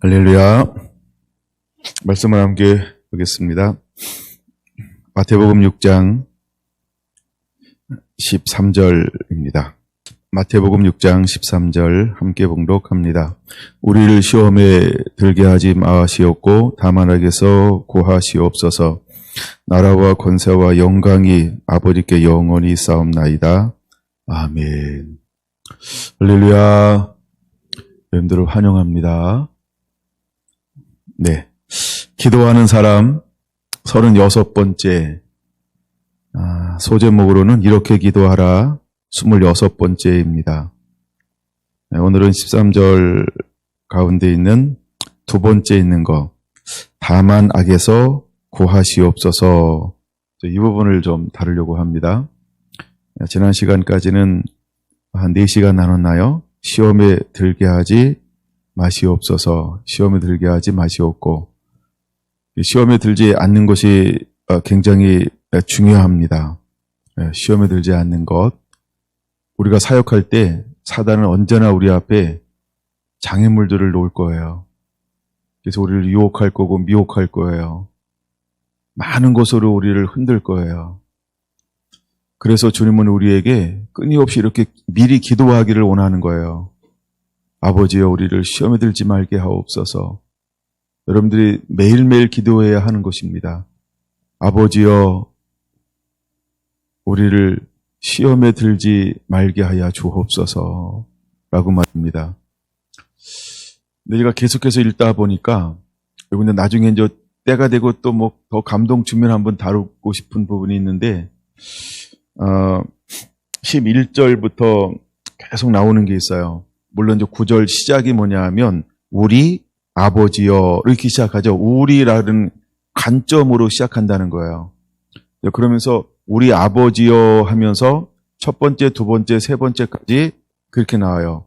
할렐루야. 말씀을 함께 보겠습니다. 마태복음 6장 13절입니다. 마태복음 6장 13절 함께 봉독합니다. 우리를 시험에 들게 하지 마시옵고 다만 악에서 구하시옵소서. 나라와 권세와 영광이 아버지께 영원히 싸움나이다. 아멘. 할렐루야. 여러분들을 환영합니다. 네. 기도하는 사람 36번째 소제목으로는 이렇게 기도하라 26번째입니다. 네, 오늘은 13절 가운데 있는 두 번째 있는 거 다만 악에서 구하시옵소서. 이 부분을 좀 다루려고 합니다. 지난 시간까지는 한 4시간 나눴나요? 시험에 들게 하지 마시옵소서. 시험에 들게 하지 마시옵고 시험에 들지 않는 것이 굉장히 중요합니다. 시험에 들지 않는 것. 우리가 사역할 때 사단은 언제나 우리 앞에 장애물들을 놓을 거예요. 그래서 우리를 유혹할 거고 미혹할 거예요. 많은 것으로 우리를 흔들 거예요. 그래서 주님은 우리에게 끊임없이 이렇게 미리 기도하기를 원하는 거예요. 아버지여 우리를 시험에 들지 말게 하옵소서. 여러분들이 매일매일 기도해야 하는 것입니다. 아버지여 우리를 시험에 들지 말게 하여 주옵소서 라고 말합니다. 근데 제가 계속해서 읽다 보니까 근데 나중에 이제 때가 되고 또 뭐 더 감동 주면 한번 다루고 싶은 부분이 있는데 11절부터 계속 나오는 게 있어요. 물론 이제 9절 시작이 뭐냐 하면 우리 아버지여 이렇게 시작하죠. 우리라는 관점으로 시작한다는 거예요. 그러면서 우리 아버지여 하면서 첫 번째, 두 번째, 세 번째까지 그렇게 나와요.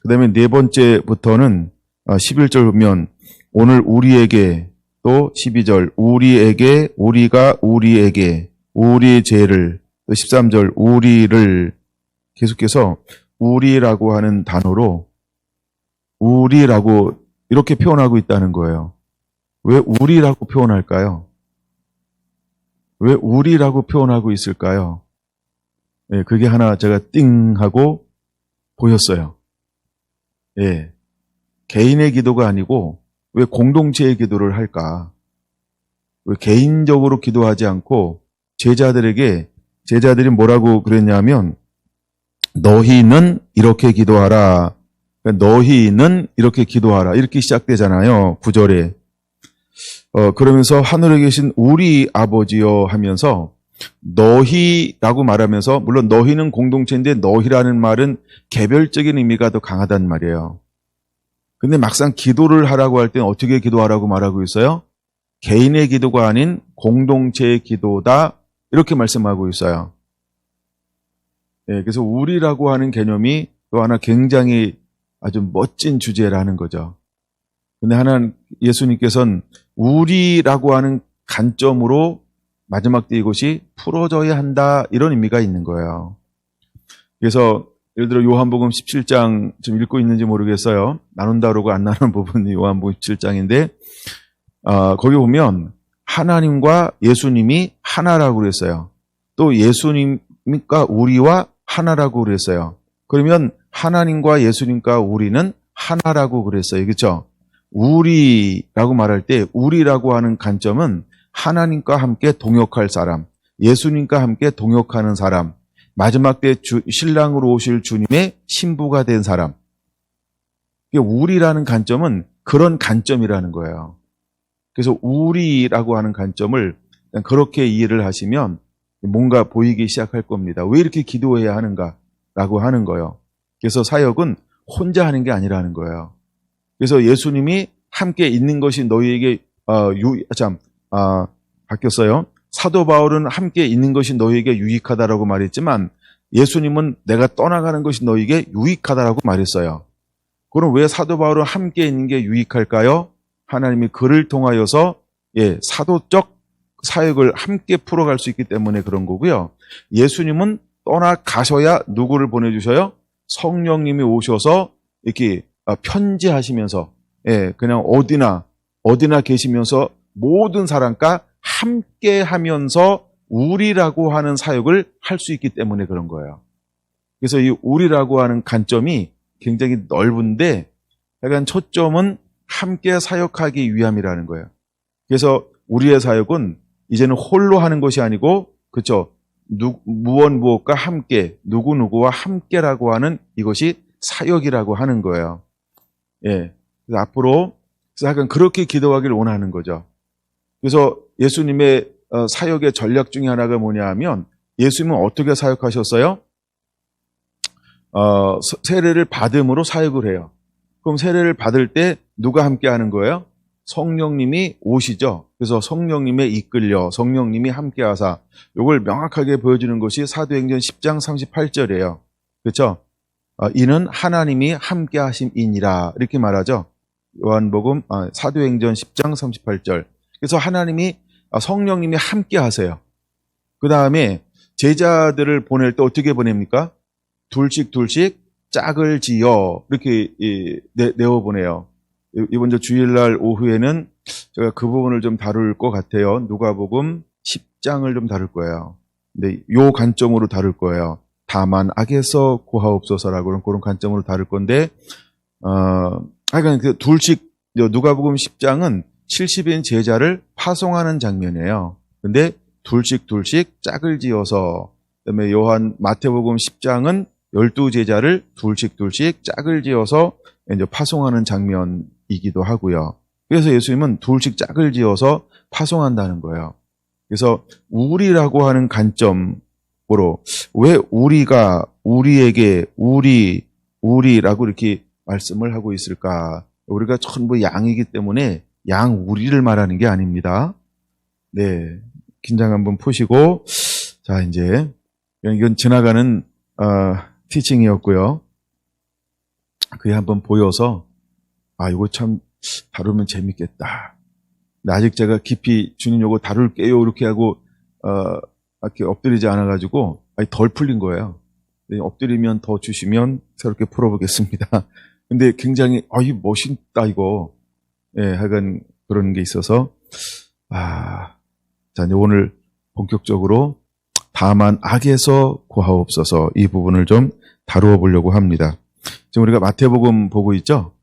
그 다음에 네 번째부터는 11절 보면 오늘 우리에게 또 12절 우리에게 우리가 우리에게 우리의 죄를 또 13절 우리를 계속해서 우리라고 하는 단어로 우리라고 이렇게 표현하고 있다는 거예요. 왜 우리라고 표현할까요? 왜 우리라고 표현하고 있을까요? 예, 그게 하나 제가 띵 하고 보였어요. 예, 개인의 기도가 아니고 왜 공동체의 기도를 할까? 왜 개인적으로 기도하지 않고 제자들이 뭐라고 그랬냐면 너희는 이렇게 기도하라. 그러니까 너희는 이렇게 기도하라. 이렇게 시작되잖아요. 9절에. 그러면서 하늘에 계신 우리 아버지여 하면서 너희라고 말하면서 물론 너희는 공동체인데 너희라는 말은 개별적인 의미가 더 강하단 말이에요. 근데 막상 기도를 하라고 할 때는 어떻게 기도하라고 말하고 있어요? 개인의 기도가 아닌 공동체의 기도다. 이렇게 말씀하고 있어요. 네, 그래서 우리라고 하는 개념이 또 하나 굉장히 아주 멋진 주제라는 거죠. 근데 하나는 예수님께서는 우리라고 하는 관점으로 마지막 때 이것이 풀어져야 한다 이런 의미가 있는 거예요. 그래서 예를 들어 요한복음 17장 좀 읽고 있는지 모르겠어요. 나눈다 그러고 안 나누는 부분이 요한복음 17장인데 거기 보면 하나님과 예수님이 하나라고 그랬어요. 또 예수님과 우리와 하나라고 그랬어요. 그러면 하나님과 예수님과 우리는 하나라고 그랬어요. 그렇죠? 우리라고 말할 때 우리라고 하는 관점은 하나님과 함께 동역할 사람, 예수님과 함께 동역하는 사람, 마지막 때 신랑으로 오실 주님의 신부가 된 사람. 우리라는 관점은 그런 관점이라는 거예요. 그래서 우리라고 하는 관점을 그렇게 이해를 하시면 뭔가 보이기 시작할 겁니다. 왜 이렇게 기도해야 하는가라고 하는 거예요. 그래서 사역은 혼자 하는 게 아니라는 거예요. 그래서 예수님이 함께 있는 것이 너희에게 바뀌었어요. 사도 바울은 함께 있는 것이 너희에게 유익하다라고 말했지만 예수님은 내가 떠나가는 것이 너희에게 유익하다라고 말했어요. 그럼 왜 사도 바울은 함께 있는 게 유익할까요? 하나님이 그를 통하여서 사도적 사역을 함께 풀어갈 수 있기 때문에 그런 거고요. 예수님은 떠나가셔야 누구를 보내주셔요? 성령님이 오셔서 이렇게 편지하시면서 예, 그냥 어디나 계시면서 모든 사람과 함께 하면서 우리라고 하는 사역을 할 수 있기 때문에 그런 거예요. 그래서 이 우리라고 하는 관점이 굉장히 넓은데 약간 초점은 함께 사역하기 위함이라는 거예요. 그래서 우리의 사역은 이제는 홀로 하는 것이 아니고, 그렇죠? 무엇과 함께, 누구누구와 함께라고 하는 이것이 사역이라고 하는 거예요. 예. 그래서 앞으로 약간 그렇게 기도하기를 원하는 거죠. 그래서 예수님의 사역의 전략 중에 하나가 뭐냐 하면, 예수님은 어떻게 사역하셨어요? 세례를 받음으로 사역을 해요. 그럼 세례를 받을 때 누가 함께 하는 거예요? 성령님이 오시죠. 그래서 성령님에 이끌려 성령님이 함께 하사, 이걸 명확하게 보여주는 것이 사도행전 10장 38절이에요. 그렇죠? 이는 하나님이 함께 하심이니라 이렇게 말하죠. 요한복음 사도행전 10장 38절. 그래서 하나님이 성령님이 함께 하세요. 그 다음에 제자들을 보낼 때 어떻게 보냅니까? 둘씩 짝을 지어 이렇게 내어 보내요. 이번 주 주일날 오후에는 제가 그 부분을 좀 다룰 것 같아요. 누가복음 10장을 좀 다룰 거예요. 근데 요 관점으로 다룰 거예요. 다만 악에서 구하옵소서라고 그런 관점으로 다룰 건데, 하여간 그 둘씩, 누가복음 10장은 70인 제자를 파송하는 장면이에요. 근데 둘씩 짝을 지어서, 그다음에 마태복음 10장은 12제자를 둘씩 짝을 지어서 이제 파송하는 장면이기도 하고요. 그래서 예수님은 둘씩 짝을 지어서 파송한다는 거예요. 그래서 우리라고 하는 관점으로 왜 우리가 우리에게 우리라고 이렇게 말씀을 하고 있을까? 우리가 전부 양이기 때문에 양 우리를 말하는 게 아닙니다. 네, 긴장 한번 푸시고, 자 이제 이건 지나가는 티칭이었고요. 그게 한번 보여서 이거 참 다루면 재밌겠다. 근데 아직 제가 깊이 주님 요거 다룰게요 이렇게 하고 이렇게 엎드리지 않아가지고 덜 풀린 거예요. 엎드리면 더 주시면 새롭게 풀어보겠습니다. 근데 굉장히 이 멋있다 이거. 예, 하여간 그런 게 있어서 자 이제 오늘 본격적으로 다만 악에서 구하옵소서 이 부분을 좀 다루어 보려고 합니다. 지금 우리가 마태복음 보고 있죠?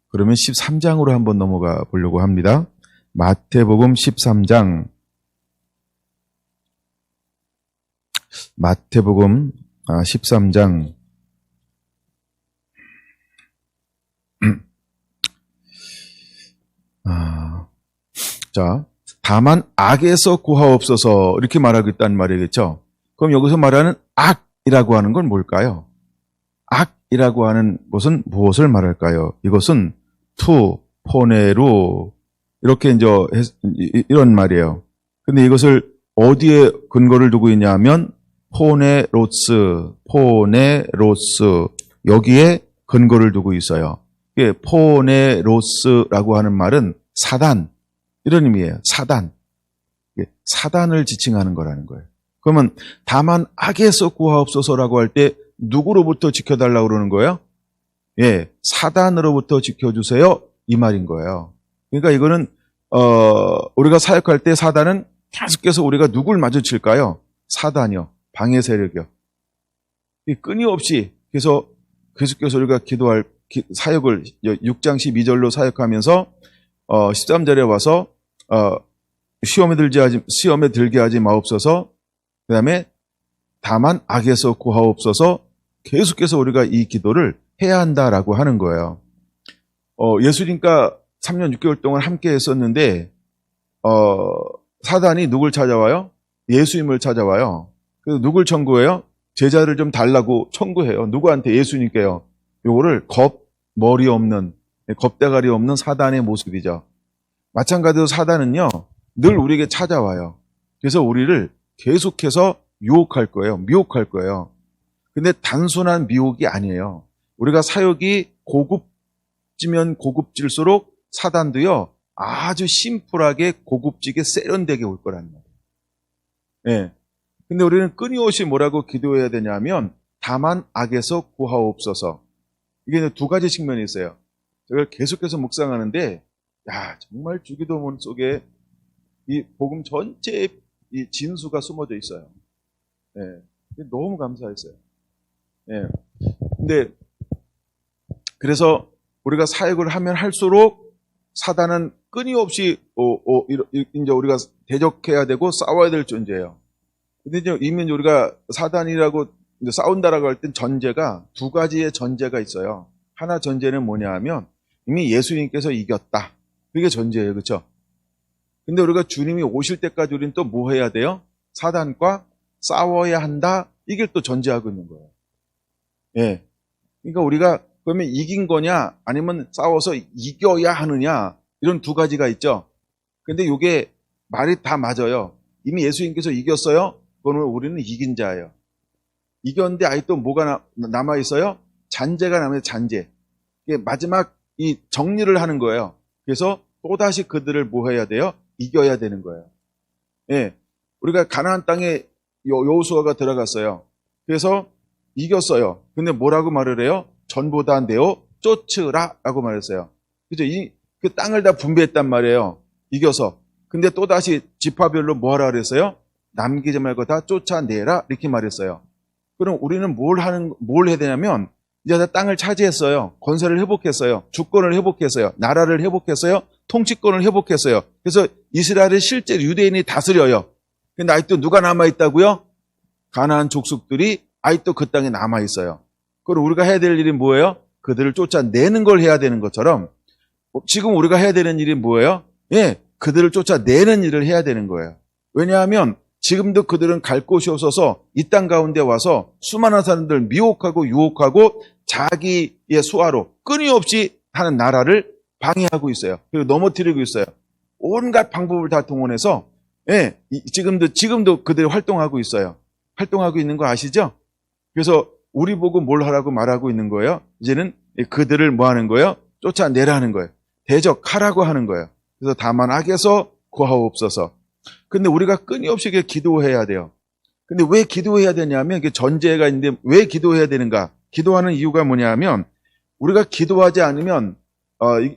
그러면 13장으로 한번 넘어가 보려고 합니다. 마태복음 13장. 마태복음 13장. 자, 다만 악에서 구하옵소서 이렇게 말하고 있다는 말이겠죠? 그럼 여기서 말하는 악이라고 하는 건 뭘까요? 악이라고 하는 것은 무엇을 말할까요? 이것은 포네루 이렇게 이제 이런 말이에요. 근데 이것을 어디에 근거를 두고 있냐면 포네로스 여기에 근거를 두고 있어요. 이게 포네로스라고 하는 말은 사단 이런 의미예요. 사단을 지칭하는 거라는 거예요. 그러면 다만 악에서 구하옵소서라고 할 때 누구로부터 지켜달라고 그러는 거예요? 예, 사단으로부터 지켜주세요 이 말인 거예요. 그러니까 이거는 우리가 사역할 때 사단은 계속해서 우리가 누굴 마주칠까요? 사단이요, 방해 세력이요. 끊임없이 그래서 계속해서 우리가 기도할 사역을 6장 12절로 사역하면서 13절에 와서 시험에 들게 하지 마옵소서. 그 다음에 다만 악에서 구하옵소서. 계속해서 우리가 이 기도를 해야 한다라고 하는 거예요. 예수님과 3년 6개월 동안 함께 했었는데 사단이 누굴 찾아와요? 예수님을 찾아와요. 그래서 누굴 청구해요? 제자를 좀 달라고 청구해요. 누구한테? 예수님께요. 요거를 머리 없는, 겁대가리 없는 사단의 모습이죠. 마찬가지로 사단은요, 늘 우리에게 찾아와요. 그래서 우리를 계속해서 유혹할 거예요. 미혹할 거예요. 근데 단순한 미혹이 아니에요. 우리가 사역이 고급지면 고급질수록 사단도요, 아주 심플하게 고급지게 세련되게 올 거라는 거예요. 예. 근데 우리는 끊임없이 뭐라고 기도해야 되냐면 다만 악에서 구하옵소서. 이게 두 가지 측면이 있어요. 제가 계속해서 묵상하는데, 야, 정말 주기도문 속에 이 복음 전체의 이 진수가 숨어져 있어요. 예, 너무 감사했어요. 예. 근데, 그래서 우리가 사역을 하면 할수록 사단은 끊임없이, 이제 우리가 대적해야 되고 싸워야 될 존재예요. 근데 이제 이미 우리가 사단이라고 이제 싸운다라고 할 땐 전제가 두 가지의 전제가 있어요. 하나 전제는 뭐냐 하면 이미 예수님께서 이겼다. 그게 전제예요. 그렇죠? 근데 우리가 주님이 오실 때까지 우리는 또 뭐 해야 돼요? 사단과 싸워야 한다. 이게 또 전제하고 있는 거예요. 예. 그러니까 우리가 그러면 이긴 거냐 아니면 싸워서 이겨야 하느냐 이런 두 가지가 있죠. 근데 이게 말이 다 맞아요. 이미 예수님께서 이겼어요. 그거는 우리는 이긴 자예요. 이겼는데 아직도 뭐가 남아 있어요? 잔재가 남아요. 잔재. 이게 마지막 이 정리를 하는 거예요. 그래서 또다시 그들을 뭐 해야 돼요? 이겨야 되는 거예요. 예. 우리가 가나안 땅에 여호수아가 들어갔어요. 그래서 이겼어요. 근데 뭐라고 말을 해요? 전보다 내어 쫓으라 라고 말했어요. 그죠? 그 땅을 다 분배했단 말이에요. 이겨서. 근데 또다시 지파별로 뭐 하라 그랬어요? 남기지 말고 다 쫓아내라 이렇게 말했어요. 그럼 우리는 뭘 해야 되냐면 이제 다 땅을 차지했어요. 건설을 회복했어요. 주권을 회복했어요. 나라를 회복했어요. 통치권을 회복했어요. 그래서 이스라엘을 실제 유대인이 다스려요. 근데 아직도 누가 남아있다고요? 가나안 족속들이 아직도 그 땅에 남아있어요. 그럼 우리가 해야 될 일이 뭐예요? 그들을 쫓아내는 걸 해야 되는 것처럼 지금 우리가 해야 되는 일이 뭐예요? 예, 그들을 쫓아내는 일을 해야 되는 거예요. 왜냐하면 지금도 그들은 갈 곳이 없어서 이 땅 가운데 와서 수많은 사람들 미혹하고 유혹하고 자기의 수하로 끊임없이 하는 나라를 방해하고 있어요. 그리고 넘어뜨리고 있어요. 온갖 방법을 다 동원해서 예, 지금도 그들이 활동하고 있어요. 활동하고 있는 거 아시죠? 그래서 우리 보고 뭘 하라고 말하고 있는 거예요. 이제는 그들을 뭐 하는 거예요? 쫓아내라는 거예요. 대적하라고 하는 거예요. 그래서 다만 악에서 구하옵소서. 근데 우리가 끊임없이 기도해야 돼요. 근데 왜 기도해야 되냐면 이게 전제가 있는데 왜 기도해야 되는가? 기도하는 이유가 뭐냐면 우리가 기도하지 않으면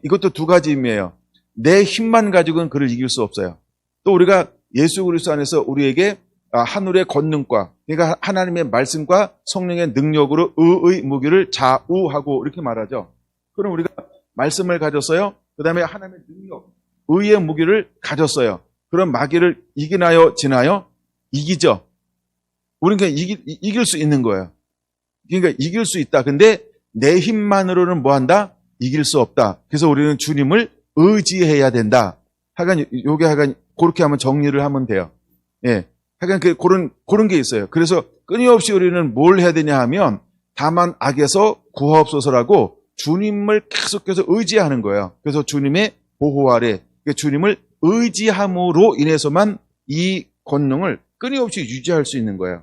이것도 두 가지 의미예요. 내 힘만 가지고는 그를 이길 수 없어요. 또 우리가 예수 그리스도 안에서 우리에게 하늘의 권능과 그러니까 하나님의 말씀과 성령의 능력으로 의의 무기를 좌우하고 이렇게 말하죠. 그럼 우리가 말씀을 가졌어요. 그 다음에 하나님의 능력, 의의 무기를 가졌어요. 그럼 마귀를 이기나요? 지나요? 이기죠. 우리는 그냥 이길 수 있는 거예요. 그러니까 이길 수 있다. 근데 내 힘만으로는 뭐 한다? 이길 수 없다. 그래서 우리는 주님을 의지해야 된다. 하여간 요게 하여간 그렇게 하면 정리를 하면 돼요. 예. 하여간 그런 게 있어요. 그래서 끊임없이 우리는 뭘 해야 되냐 하면 다만 악에서 구하옵소서라고 주님을 계속해서 의지하는 거예요. 그래서 주님의 보호 아래 주님을 의지함으로 인해서만 이 권능을 끊임없이 유지할 수 있는 거예요.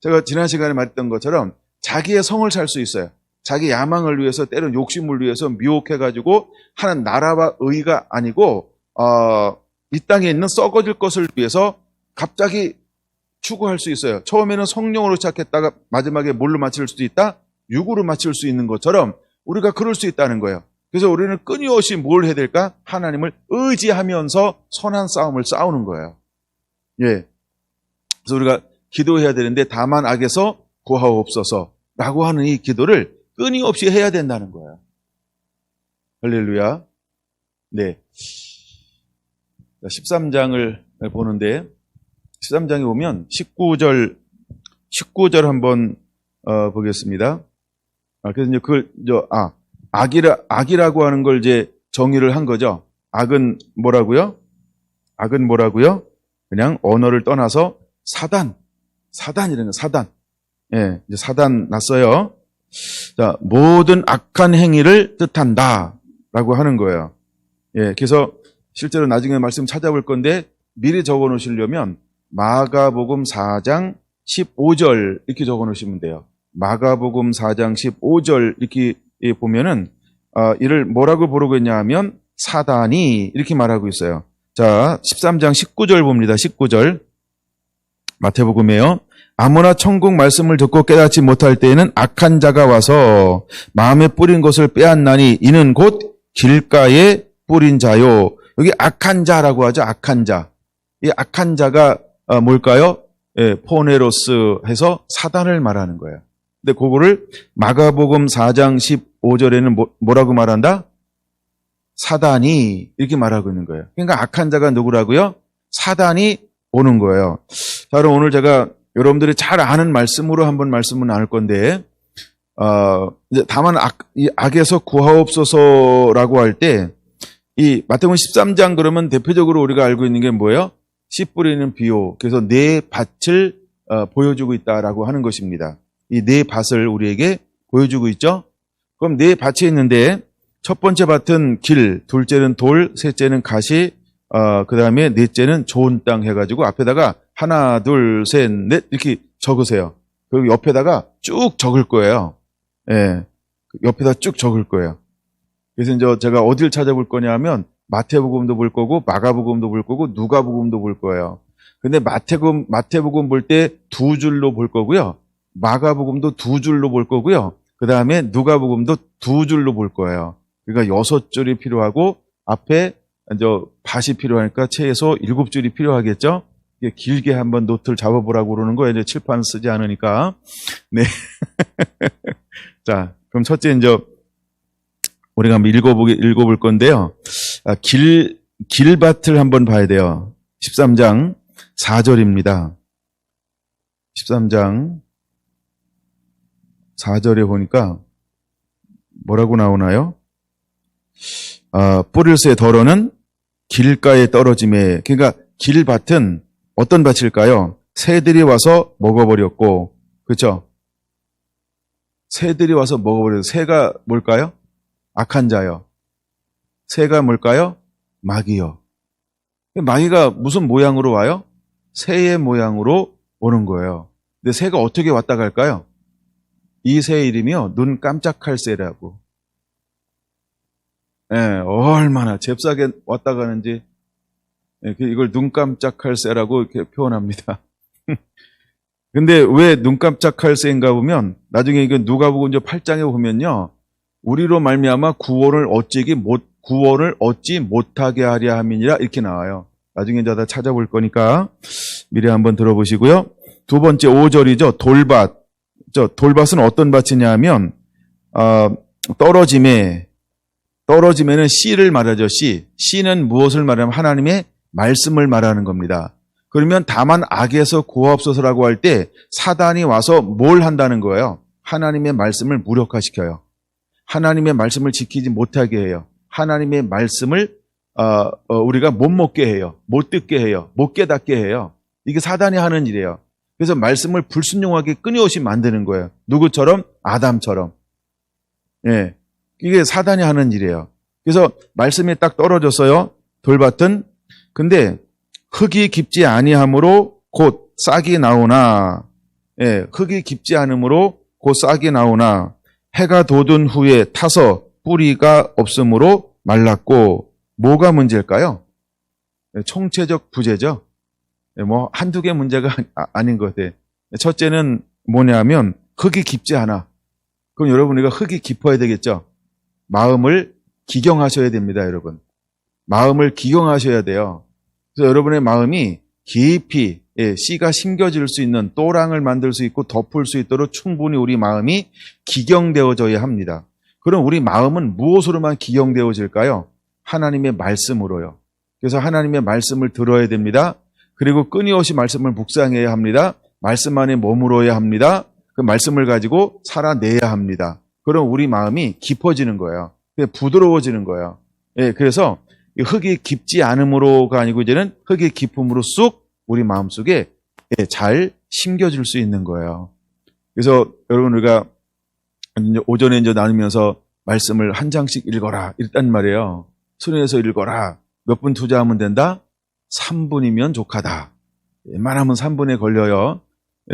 제가 지난 시간에 말했던 것처럼 자기의 성을 살 수 있어요. 자기 야망을 위해서 때론 욕심을 위해서 미혹해가지고 하는 나라와 의가 아니고 이 땅에 있는 썩어질 것을 위해서 갑자기 추구할 수 있어요. 처음에는 성령으로 시작했다가 마지막에 뭘로 마칠 수도 있다? 육으로 마칠 수 있는 것처럼 우리가 그럴 수 있다는 거예요. 그래서 우리는 끊임없이 뭘 해야 될까? 하나님을 의지하면서 선한 싸움을 싸우는 거예요. 예. 그래서 우리가 기도해야 되는데 다만 악에서 구하옵소서라고 하는 이 기도를 끊임없이 해야 된다는 거예요. 할렐루야. 네. 13장을 보는데 13장에 보면 19절 한번 보겠습니다. 그래서 이제 악이라고 하는 걸 이제 정의를 한 거죠. 악은 뭐라고요? 악은 뭐라고요? 그냥 언어를 떠나서 사단이라는 거, 사단. 예, 이제 사단 났어요. 자, 모든 악한 행위를 뜻한다. 라고 하는 거예요. 예, 그래서 실제로 나중에 말씀 찾아볼 건데 미리 적어 놓으시려면 마가복음 4장 15절 이렇게 적어 놓으시면 돼요. 마가복음 4장 15절 이렇게 보면은 이를 뭐라고 부르고 있냐 하면 사단이 이렇게 말하고 있어요. 자, 13장 19절 봅니다. 19절. 마태복음이에요. 아무나 천국 말씀을 듣고 깨닫지 못할 때에는 악한 자가 와서 마음에 뿌린 것을 빼앗나니 이는 곧 길가에 뿌린 자요. 여기 악한 자라고 하죠. 악한 자. 이 악한 자가 뭘까요? 예, 포네로스 해서 사단을 말하는 거예요. 근데 그거를 마가복음 4장 15절에는 뭐라고 말한다? 사단이 이렇게 말하고 있는 거예요. 그러니까 악한 자가 누구라고요? 사단이 오는 거예요. 자, 그럼 오늘 제가 여러분들이 잘 아는 말씀으로 한번 말씀을 나눌 건데, 이제 다만 이 악에서 구하옵소서라고 할 때, 이 마태복음 13장 그러면 대표적으로 우리가 알고 있는 게 뭐예요? 씨 뿌리는 비유. 그래서 네 밭을 보여주고 있다라고 하는 것입니다. 이 네 밭을 우리에게 보여주고 있죠? 그럼 네 밭이 있는데, 첫 번째 밭은 길, 둘째는 돌, 셋째는 가시, 그 다음에 넷째는 좋은 땅 해가지고 앞에다가 하나, 둘, 셋, 넷 이렇게 적으세요. 그리고 옆에다가 쭉 적을 거예요. 예, 옆에다 쭉 적을 거예요. 그래서 이제 제가 어딜 찾아볼 거냐 하면 마태복음도 볼 거고 마가복음도 볼 거고 누가복음도 볼 거예요. 근데 마태복음 볼 때 두 줄로 볼 거고요. 마가복음도 두 줄로 볼 거고요. 그 다음에 누가복음도 두 줄로 볼 거예요. 그러니까 6줄이 필요하고 앞에 이제 밭이 필요하니까 최소 7줄이 필요하겠죠? 길게 한번 노트를 잡아보라고 그러는 거예요. 이제 칠판 쓰지 않으니까. 네. 자, 그럼 첫째 이제 우리가 한번 읽어볼 건데요. 길밭을 한번 봐야 돼요. 13장 4절입니다. 13장 4절에 보니까 뭐라고 나오나요? 뿌릴새 덜어는 길가에 떨어짐에. 그러니까 길밭은 어떤 밭일까요? 새들이 와서 먹어버렸고, 그렇죠? 새들이 와서 먹어버려서 새가 뭘까요? 악한 자요. 새가 뭘까요? 마귀요. 마귀가 무슨 모양으로 와요? 새의 모양으로 오는 거예요. 근데 새가 어떻게 왔다 갈까요? 이 새 이름이요, 눈 깜짝할 새라고. 예, 얼마나 잽싸게 왔다 가는지. 예, 이걸 눈 깜짝할 새라고 이렇게 표현합니다. 근데 왜 눈 깜짝할 새인가 보면 나중에 이거 누가복음 8장에 보면요, 우리로 말미암아 구원을 얻지 못하게 하려 함이니라 이렇게 나와요. 나중에 다 찾아볼 거니까 미리 한번 들어보시고요. 두 번째 5절이죠. 돌밭. 돌밭은 어떤 밭이냐 하면 떨어짐에는 씨를 말하죠. 씨는 무엇을 말하면 하나님의 말씀을 말하는 겁니다. 그러면 다만 악에서 구하옵소서라고 할 때 사단이 와서 뭘 한다는 거예요? 하나님의 말씀을 무력화시켜요. 하나님의 말씀을 지키지 못하게 해요. 하나님의 말씀을 우리가 못 먹게 해요. 못 듣게 해요. 못 깨닫게 해요. 이게 사단이 하는 일이에요. 그래서 말씀을 불순종하게 끊임없이 만드는 거예요. 누구처럼? 아담처럼. 예, 이게 사단이 하는 일이에요. 그래서 말씀이 딱 떨어졌어요. 돌밭은. 근데 흙이 깊지 아니하므로 곧 싹이 나오나. 예, 흙이 깊지 않으므로 곧 싹이 나오나 해가 돋은 후에 타서 뿌리가 없으므로 말랐고. 뭐가 문제일까요? 총체적 부재죠. 뭐 한두 개 문제가 아닌 것 같아요. 첫째는 뭐냐면 흙이 깊지 않아. 그럼 여러분, 우리가 흙이 깊어야 되겠죠. 마음을 기경하셔야 됩니다, 여러분. 마음을 기경하셔야 돼요. 그래서 여러분의 마음이 깊이 씨가 심겨질 수 있는 또랑을 만들 수 있고 덮을 수 있도록 충분히 우리 마음이 기경되어져야 합니다. 그럼 우리 마음은 무엇으로만 기경되어질까요? 하나님의 말씀으로요. 그래서 하나님의 말씀을 들어야 됩니다. 그리고 끊임없이 말씀을 묵상해야 합니다. 말씀 안에 머물어야 합니다. 그 말씀을 가지고 살아내야 합니다. 그럼 우리 마음이 깊어지는 거예요. 부드러워지는 거예요. 예, 그래서 흙이 깊지 않음으로가 아니고 이제는 흙이 깊음으로 쑥 우리 마음속에 잘 심겨질 수 있는 거예요. 그래서 여러분, 우리가 오전에 이제 나누면서 말씀을 한 장씩 읽어라 이랬단 말이에요. 수련해서 읽어라. 몇 분 투자하면 된다? 3분이면 족하다. 웬만하면 3분에 걸려요.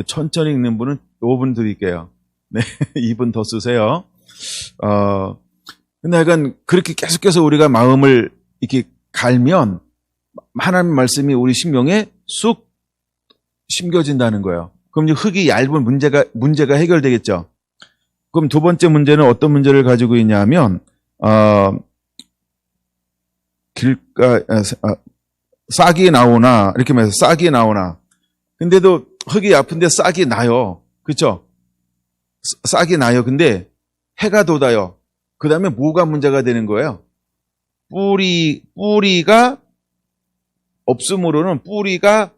천천히 읽는 분은 5분 드릴게요. 네, 2분 더 쓰세요. 근데 약간 그렇게 계속해서 우리가 마음을 이렇게 갈면 하나님 말씀이 우리 심령에 쑥 심겨진다는 거예요. 그럼 이제 흙이 얇은 문제가 해결되겠죠. 그럼 두 번째 문제는 어떤 문제를 가지고 있냐 하면, 싹이 나오나, 이렇게 말해서 싹이 나오나. 근데도 흙이 아픈데 싹이 나요. 그쵸? 싹이 나요. 근데 해가 돋아요. 그 다음에 뭐가 문제가 되는 거예요? 뿌리가 없음으로는 뿌리가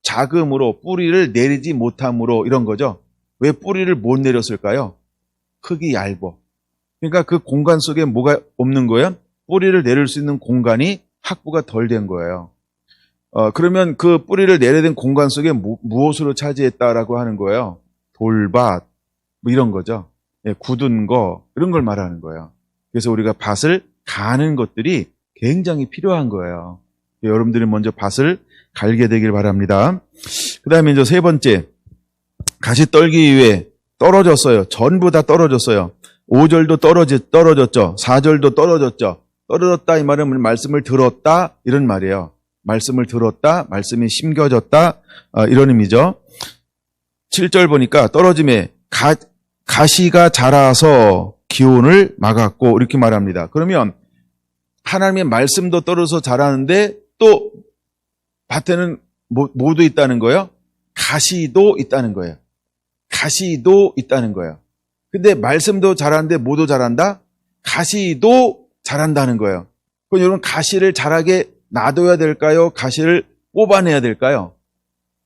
작음으로 뿌리를 내리지 못함으로 이런 거죠. 왜 뿌리를 못 내렸을까요? 흙이 얇어. 그러니까 그 공간 속에 뭐가 없는 거예요? 뿌리를 내릴 수 있는 공간이 확보가 덜 된 거예요. 그러면 그 뿌리를 내려야 된 공간 속에 무엇으로 차지했다라고 하는 거예요? 돌밭, 뭐 이런 거죠. 예, 굳은 거, 이런 걸 말하는 거예요. 그래서 우리가 밭을 가는 것들이 굉장히 필요한 거예요. 여러분들이 먼저 밭을 갈게 되길 바랍니다. 그 다음에 이제 세 번째, 가시 떨기 위해 떨어졌어요. 전부 다 떨어졌어요. 5절도 떨어졌죠. 4절도 떨어졌죠. 떨어졌다 이 말은 말씀을 들었다 이런 말이에요. 말씀을 들었다, 말씀이 심겨졌다 이런 의미죠. 7절 보니까 떨어짐에 가시가 자라서 기온을 막았고 이렇게 말합니다. 그러면 하나님의 말씀도 떨어져서 자라는데 또 밭에는 뭐도 있다는 거예요? 가시도 있다는 거예요. 가시도 있다는 거예요. 근데 말씀도 자라는데 뭐도 자란다? 가시도 자란다는 거예요. 그럼 여러분 가시를 자라게 놔둬야 될까요? 가시를 뽑아내야 될까요?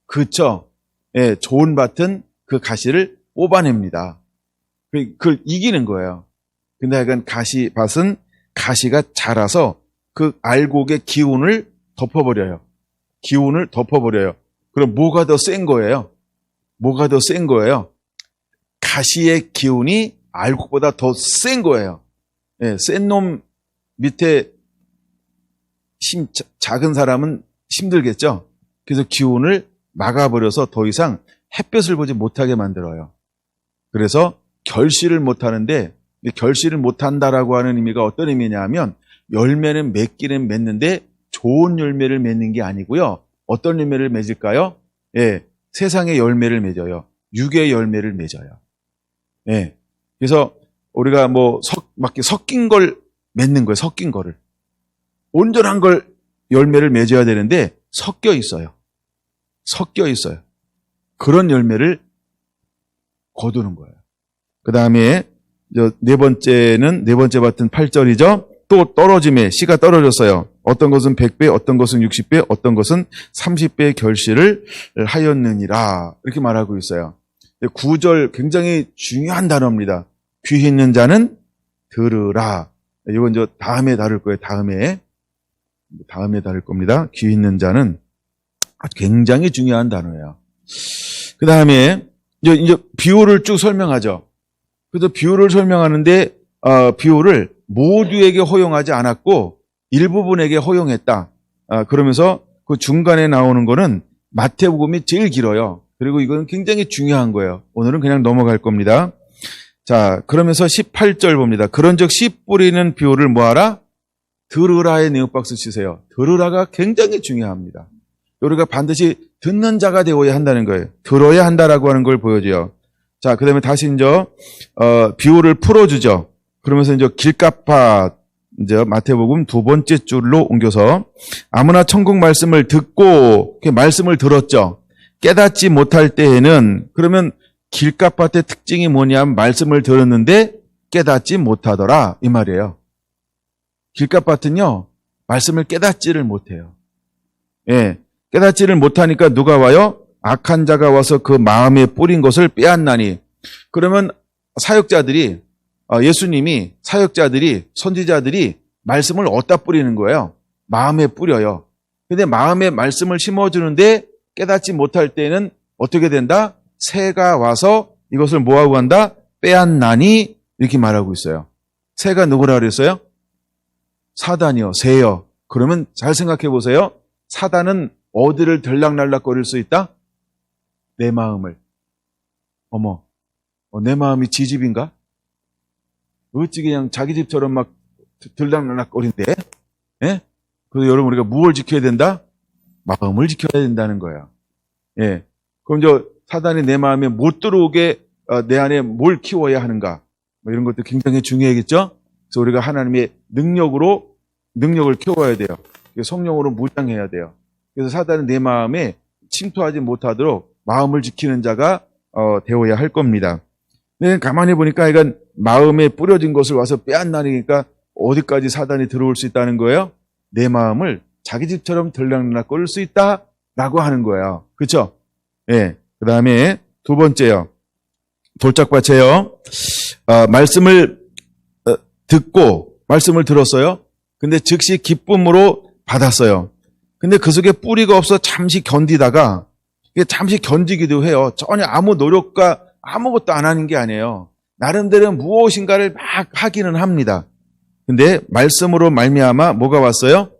그렇죠. 예, 좋은 밭은 그 가시를 뽑아냅니다. 그걸 이기는 거예요. 근데 하여간 밭은 가시가 자라서 그 알곡의 기운을 덮어버려요. 기운을 덮어버려요. 그럼 뭐가 더 센 거예요? 뭐가 더 센 거예요? 가시의 기운이 알곡보다 더 센 거예요. 예, 센 놈 밑에 작은 사람은 힘들겠죠? 그래서 기운을 막아버려서 더 이상 햇볕을 보지 못하게 만들어요. 그래서 결실을 못하는데, 결실을 못한다라고 하는 의미가 어떤 의미냐 하면 열매는 맺기는 맺는데 좋은 열매를 맺는 게 아니고요. 어떤 열매를 맺을까요? 예, 세상의 열매를 맺어요. 육의 열매를 맺어요. 예, 그래서 우리가 막 섞인 걸 맺는 거예요. 섞인 거를. 온전한 걸 열매를 맺어야 되는데 섞여 있어요. 섞여 있어요. 그런 열매를 거두는 거예요. 그 다음에 네 번째 밭은 8절이죠. 또 떨어짐에 씨가 떨어졌어요. 어떤 것은 100배, 어떤 것은 60배, 어떤 것은 30배의 결실을 하였느니라. 이렇게 말하고 있어요. 9절 굉장히 중요한 단어입니다. 귀 있는 자는 들으라. 이건 다음에 다룰 거예요. 다음에 다룰 겁니다. 귀 있는 자는 굉장히 중요한 단어예요. 그 다음에 이제 비유를 쭉 설명하죠. 그래서 비유를 설명하는데 비유를 모두에게 허용하지 않았고 일부분에게 허용했다. 그러면서 그 중간에 나오는 거는 마태복음이 제일 길어요. 그리고 이건 굉장히 중요한 거예요. 오늘은 그냥 넘어갈 겁니다. 자, 그러면서 18절 봅니다. 그런즉 씨 뿌리는 비유를 뭐하라? 들으라의 네오박스 치세요. 들으라가 굉장히 중요합니다. 우리가 반드시 듣는 자가 되어야 한다는 거예요. 들어야 한다라고 하는 걸 보여줘요. 자, 그 다음에 다시 비유를 풀어주죠. 그러면서 길가파, 마태복음 두 번째 줄로 옮겨서 아무나 천국 말씀을 듣고, 말씀을 들었죠. 깨닫지 못할 때에는, 그러면 길가파의 특징이 뭐냐면 말씀을 들었는데 깨닫지 못하더라. 이 말이에요. 길가파는요, 말씀을 깨닫지를 못해요. 예. 깨닫지를 못하니까 누가 와요? 악한 자가 와서 그 마음에 뿌린 것을 빼앗나니. 그러면 사역자들이, 예수님이 사역자들이, 선지자들이 말씀을 어디다 뿌리는 거예요? 마음에 뿌려요. 근데 마음에 말씀을 심어주는데 깨닫지 못할 때는 어떻게 된다? 새가 와서 이것을 뭐하고 간다? 빼앗나니. 이렇게 말하고 있어요. 새가 누구라 그랬어요? 사단이요, 새요. 그러면 잘 생각해 보세요. 사단은 어디를 들락날락거릴 수 있다? 내 마음을. 어머, 내 마음이 지 집인가? 어찌 그냥 자기 집처럼 막 들락날락거린대? 예? 그래서 여러분 우리가 무엇을 지켜야 된다? 마음을 지켜야 된다는 거야. 예. 그럼 사단이 내 마음에 못 들어오게 내 안에 뭘 키워야 하는가? 이런 것도 굉장히 중요하겠죠? 그래서 우리가 하나님의 능력으로 능력을 키워야 돼요. 성령으로 무장해야 돼요. 그래서 사단은 내 마음에 침투하지 못하도록 마음을 지키는 자가 되어야 할 겁니다. 근데 가만히 보니까 이건 마음에 뿌려진 것을 와서 빼앗나니까 어디까지 사단이 들어올 수 있다는 거예요? 내 마음을 자기 집처럼 들락날락 거릴 수 있다라고 하는 거예요. 그렇죠? 예. 그 다음에 두 번째요. 돌짝밭이에요. 말씀을 듣고 말씀을 들었어요. 근데 즉시 기쁨으로 받았어요. 근데 그 속에 뿌리가 없어 잠시 견디다가 잠시 견디기도 해요. 전혀 아무 노력과 아무것도 안 하는 게 아니에요. 나름대로 무엇인가를 막 하기는 합니다. 근데 말씀으로 말미암아 뭐가 왔어요?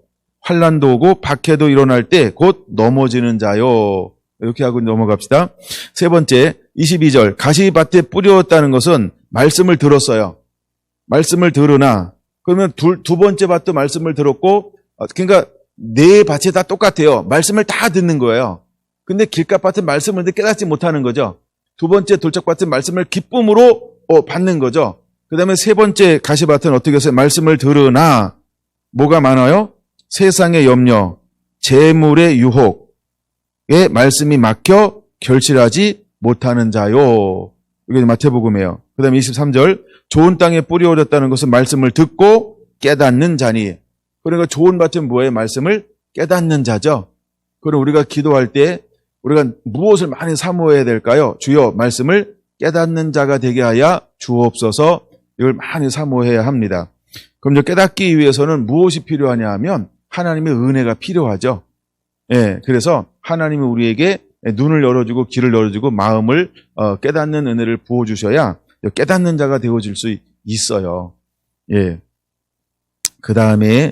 환난도 오고 박해도 일어날 때 곧 넘어지는 자요. 이렇게 하고 넘어갑시다. 세 번째 22절 가시밭에 뿌렸다는 것은 말씀을 들었어요. 말씀을 들으나 그러면 두 번째 밭도 말씀을 들었고 그러니까 네 밭이 다 똑같아요. 말씀을 다 듣는 거예요. 근데 길가밭은 말씀을 듣고 깨닫지 못하는 거죠. 두 번째 돌짝밭은 말씀을 기쁨으로 받는 거죠. 그 다음에 세 번째 가시밭은 어떻게 했어요? 말씀을 들으나 뭐가 많아요? 세상의 염려, 재물의 유혹에 말씀이 막혀 결실하지 못하는 자요. 이게 마태복음이에요. 그 다음에 23절 좋은 땅에 뿌리 올렸다는 것은 말씀을 듣고 깨닫는 자니. 그러니까 좋은 밭은 뭐예요? 말씀을 깨닫는 자죠. 그럼 우리가 기도할 때 우리가 무엇을 많이 사모해야 될까요? 주여 말씀을 깨닫는 자가 되게 하여 주옵소서. 이걸 많이 사모해야 합니다. 그럼 이제 깨닫기 위해서는 무엇이 필요하냐 하면 하나님의 은혜가 필요하죠. 예, 그래서 하나님이 우리에게 눈을 열어주고 귀를 열어주고 마음을 깨닫는 은혜를 부어주셔야 깨닫는 자가 되어질 수 있어요. 예. 그 다음에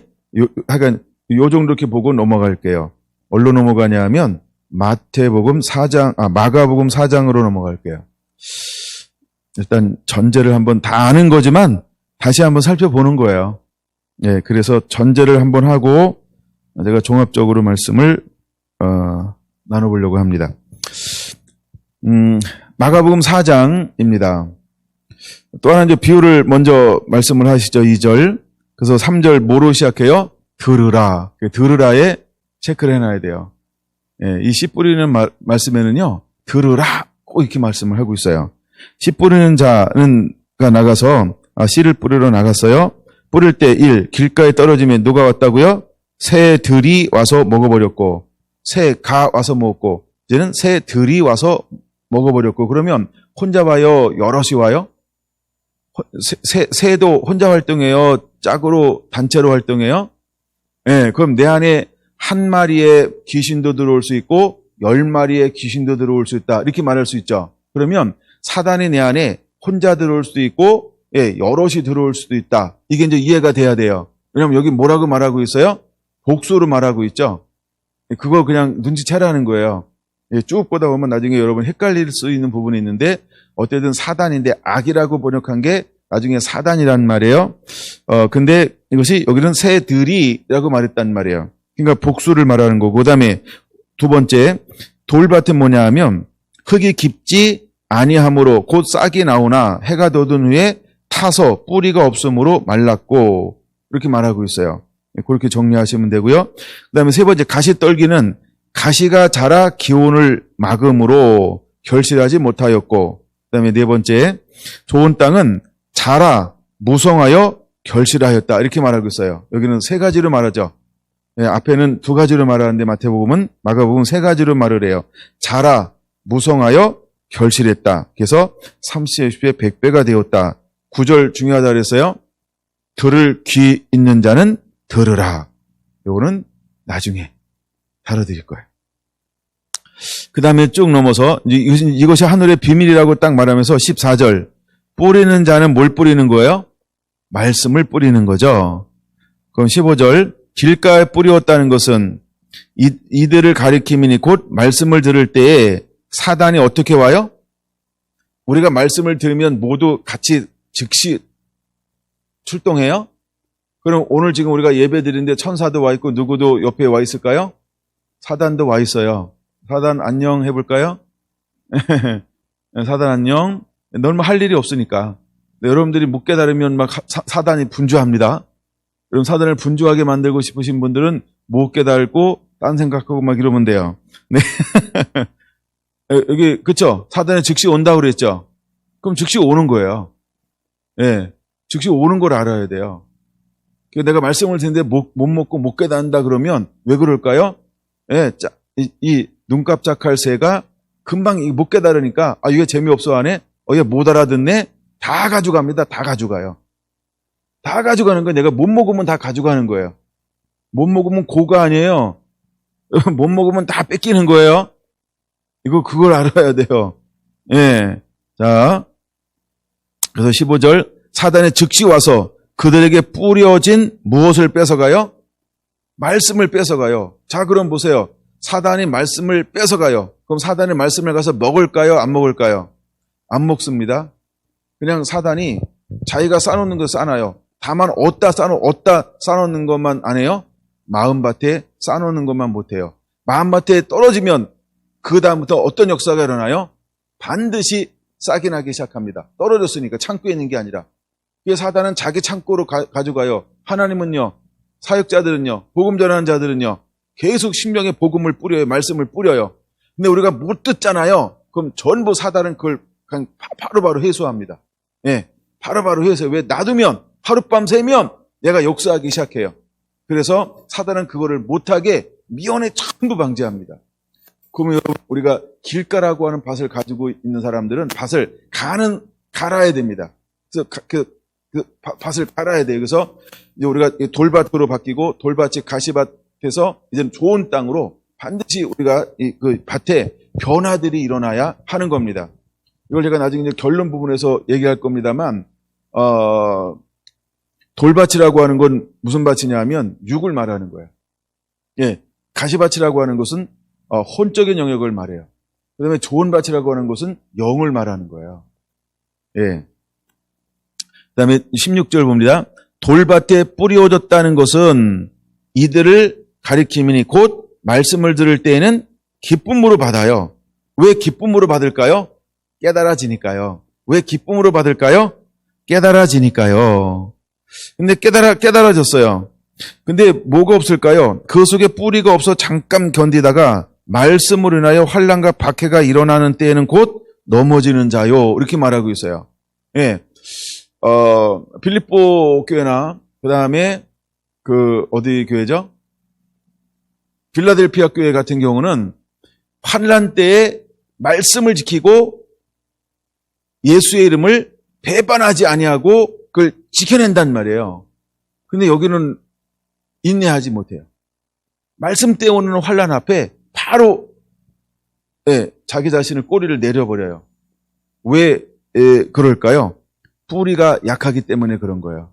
하여간 요 정도 이렇게 보고 넘어갈게요. 어디로 넘어가냐 하면 마가복음 4장으로 넘어갈게요. 일단 전제를 한번 다 아는 거지만 다시 한번 살펴보는 거예요. 예, 그래서 전제를 한번 하고 제가 종합적으로 말씀을 나눠보려고 합니다. 마가복음 4장입니다. 또 하나 이제 비유를 먼저 말씀을 하시죠. 2절. 그래서 3절 뭐로 시작해요? 들으라. 들으라에 체크를 해놔야 돼요. 예, 이 씨 뿌리는 말씀에는요, 들으라 꼭 이렇게 말씀을 하고 있어요. 씨 뿌리는 자가 나가서 씨를 뿌리러 나갔어요. 뿌릴 때 1. 길가에 떨어지면 누가 왔다고요? 새들이 와서 먹어버렸고 새가 와서 먹었고 이제는 새들이 와서 먹어버렸고 그러면 혼자 와요? 여럿이 와요? 새도 혼자 활동해요? 짝으로 단체로 활동해요? 예, 그럼 내 안에 한 마리의 귀신도 들어올 수 있고 10마리의 귀신도 들어올 수 있다. 이렇게 말할 수 있죠. 그러면 사단이 내 안에 혼자 들어올 수도 있고 예, 여럿이 들어올 수도 있다. 이게 이제 이해가 돼야 돼요. 왜냐면 여기 뭐라고 말하고 있어요? 복수로 말하고 있죠. 그거 그냥 눈치채라는 거예요. 예, 쭉 보다 보면 나중에 여러분 헷갈릴 수 있는 부분이 있는데 어쨌든 사단인데 악이라고 번역한 게 나중에 사단이란 말이에요. 근데 이것이 여기는 새들이라고 말했단 말이에요. 그러니까 복수를 말하는 거고 그다음에 두 번째 돌밭은 뭐냐 하면 흙이 깊지 아니함으로 곧 싹이 나오나 해가 돋은 후에 타서 뿌리가 없으므로 말랐고 이렇게 말하고 있어요. 그렇게 정리하시면 되고요. 그다음에 세 번째 가시떨기는 가시가 자라 기온을 막음으로 결실하지 못하였고 그다음에 네 번째 좋은 땅은 자라 무성하여 결실하였다 이렇게 말하고 있어요. 여기는 세 가지로 말하죠. 네, 앞에는 두 가지로 말하는데 마가복음은 세 가지로 말을 해요. 자라 무성하여 결실했다. 그래서 30배 100배가 되었다. 9절 중요하다 그랬어요. 들을 귀 있는 자는 들으라. 요거는 나중에 다뤄드릴 거예요. 그 다음에 쭉 넘어서 이것이 하늘의 비밀이라고 딱 말하면서 14절 뿌리는 자는 뭘 뿌리는 거예요? 말씀을 뿌리는 거죠. 그럼 15절 길가에 뿌리었다는 것은 이들을 가리킴이니 곧 말씀을 들을 때에 사단이 어떻게 와요? 우리가 말씀을 들으면 모두 같이 즉시 출동해요? 그럼 오늘 지금 우리가 예배 드리는데 천사도 와 있고 누구도 옆에 와 있을까요? 사단도 와 있어요. 사단 안녕 해볼까요? 사단 안녕. 너는 할 일이 없으니까. 여러분들이 못 깨달으면 막 사단이 분주합니다. 여러분 사단을 분주하게 만들고 싶으신 분들은 못 깨달고 딴 생각하고 막 이러면 돼요. 네. 여기 그쵸? 사단이 즉시 온다고 그랬죠? 그럼 즉시 오는 거예요. 예. 즉시 오는 걸 알아야 돼요. 내가 말씀을 드리는데 못 먹고 못 깨닫는다 그러면 왜 그럴까요? 예. 이 눈 깜짝할 새가 금방 못 깨달으니까 이게 재미없어 하네? 얘 못 알아듣네? 다 가져갑니다. 다 가져가요. 다 가져가는 거예요. 내가 못 먹으면 다 가져가는 거예요. 못 먹으면 고가 아니에요. 못 먹으면 다 뺏기는 거예요. 그걸 알아야 돼요. 예. 자. 그래서 15절, 사단이 즉시 와서 그들에게 뿌려진 무엇을 뺏어가요? 말씀을 뺏어가요. 자, 그럼 보세요. 사단이 말씀을 뺏어가요. 그럼 사단이 말씀을 가서 먹을까요? 안 먹을까요? 안 먹습니다. 그냥 사단이 자기가 싸놓는 거 싸놔요. 다만 어디다 싸놓는 것만 안 해요? 마음밭에 싸놓는 것만 못해요. 마음밭에 떨어지면 그 다음부터 어떤 역사가 일어나요? 반드시 싹이 나기 시작합니다. 떨어졌으니까 창고에 있는 게 아니라. 그래서 사단은 자기 창고로 가져가요. 하나님은요, 사역자들은요, 복음 전하는 자들은요, 계속 신명의 복음을 뿌려요. 말씀을 뿌려요. 근데 우리가 못 듣잖아요. 그럼 전부 사단은 그걸 그냥 바로바로 회수합니다. 예, 바로바로 회수해요. 왜? 놔두면 하룻밤 새면 내가 역사하기 시작해요. 그래서 사단은 그거를 못하게 미연에 전부 방지합니다. 그러면 우리가 길가라고 하는 밭을 가지고 있는 사람들은 밭을 갈아야 됩니다. 그래서 밭을 갈아야 돼요. 그래서 이제 우리가 돌밭으로 바뀌고 돌밭이 가시밭에서 이제 좋은 땅으로 반드시 우리가 그 밭에 변화들이 일어나야 하는 겁니다. 이걸 제가 나중에 이제 결론 부분에서 얘기할 겁니다만, 돌밭이라고 하는 건 무슨 밭이냐 하면 육을 말하는 거예요. 예. 가시밭이라고 하는 것은 혼적인 영역을 말해요. 그 다음에 좋은 밭이라고 하는 것은 영을 말하는 거예요. 예. 그 다음에 16절 봅니다. 돌밭에 뿌려졌다는 것은 이들을 가리킴이니 곧 말씀을 들을 때에는 기쁨으로 받아요. 왜 기쁨으로 받을까요? 깨달아지니까요. 왜 기쁨으로 받을까요? 깨달아지니까요. 근데 깨달아졌어요. 근데 뭐가 없을까요? 그 속에 뿌리가 없어 잠깐 견디다가 말씀으로 인하여 환난과 박해가 일어나는 때에는 곧 넘어지는 자요. 이렇게 말하고 있어요. 예. 빌립보 교회나, 그 다음에, 어디 교회죠? 필라델피아 교회 같은 경우는 환난 때에 말씀을 지키고 예수의 이름을 배반하지 아니하고 그걸 지켜낸단 말이에요. 근데 여기는 인내하지 못해요. 말씀 때문에 오는 환난 앞에 바로 자기 자신을 꼬리를 내려버려요. 왜 그럴까요? 뿌리가 약하기 때문에 그런 거예요.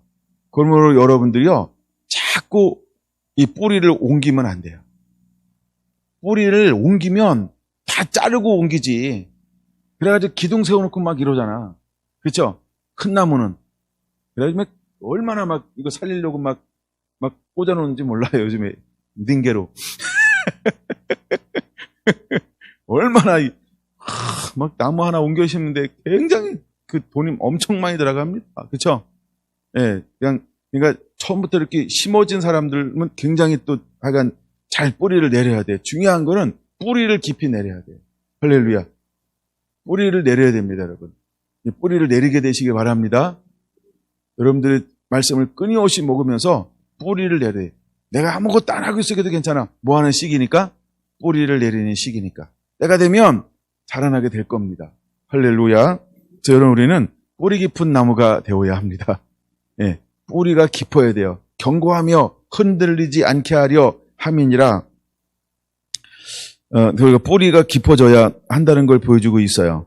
그러므로 여러분들이요, 자꾸 이 뿌리를 옮기면 안 돼요. 뿌리를 옮기면 다 자르고 옮기지. 그래가지고 기둥 세워놓고 막 이러잖아. 그렇죠? 큰 나무는. 그래가지고 얼마나 막 이거 살리려고 막 꽂아놓는지 몰라요, 요즘에. 닌게로. 얼마나 막 나무 하나 옮겨 심는데 굉장히 그 돈이 엄청 많이 들어갑니다. 그렇죠? 예, 그러니까 처음부터 이렇게 심어진 사람들은 굉장히 또 하여간 잘 뿌리를 내려야 돼요. 중요한 거는 뿌리를 깊이 내려야 돼요. 할렐루야. 뿌리를 내려야 됩니다, 여러분. 뿌리를 내리게 되시길 바랍니다. 여러분들의 말씀을 끊임없이 먹으면서 뿌리를 내려야 돼요. 내가 아무것도 안 하고 있어도 괜찮아. 뭐 하는 시기니까? 뿌리를 내리는 시기니까. 때가 되면 자라나게 될 겁니다. 할렐루야. 그래서 여러분, 우리는 뿌리 깊은 나무가 되어야 합니다. 예, 뿌리가 깊어야 돼요. 견고하며 흔들리지 않게 하려 함이니라. 그러니까 뿌리가 깊어져야 한다는 걸 보여주고 있어요.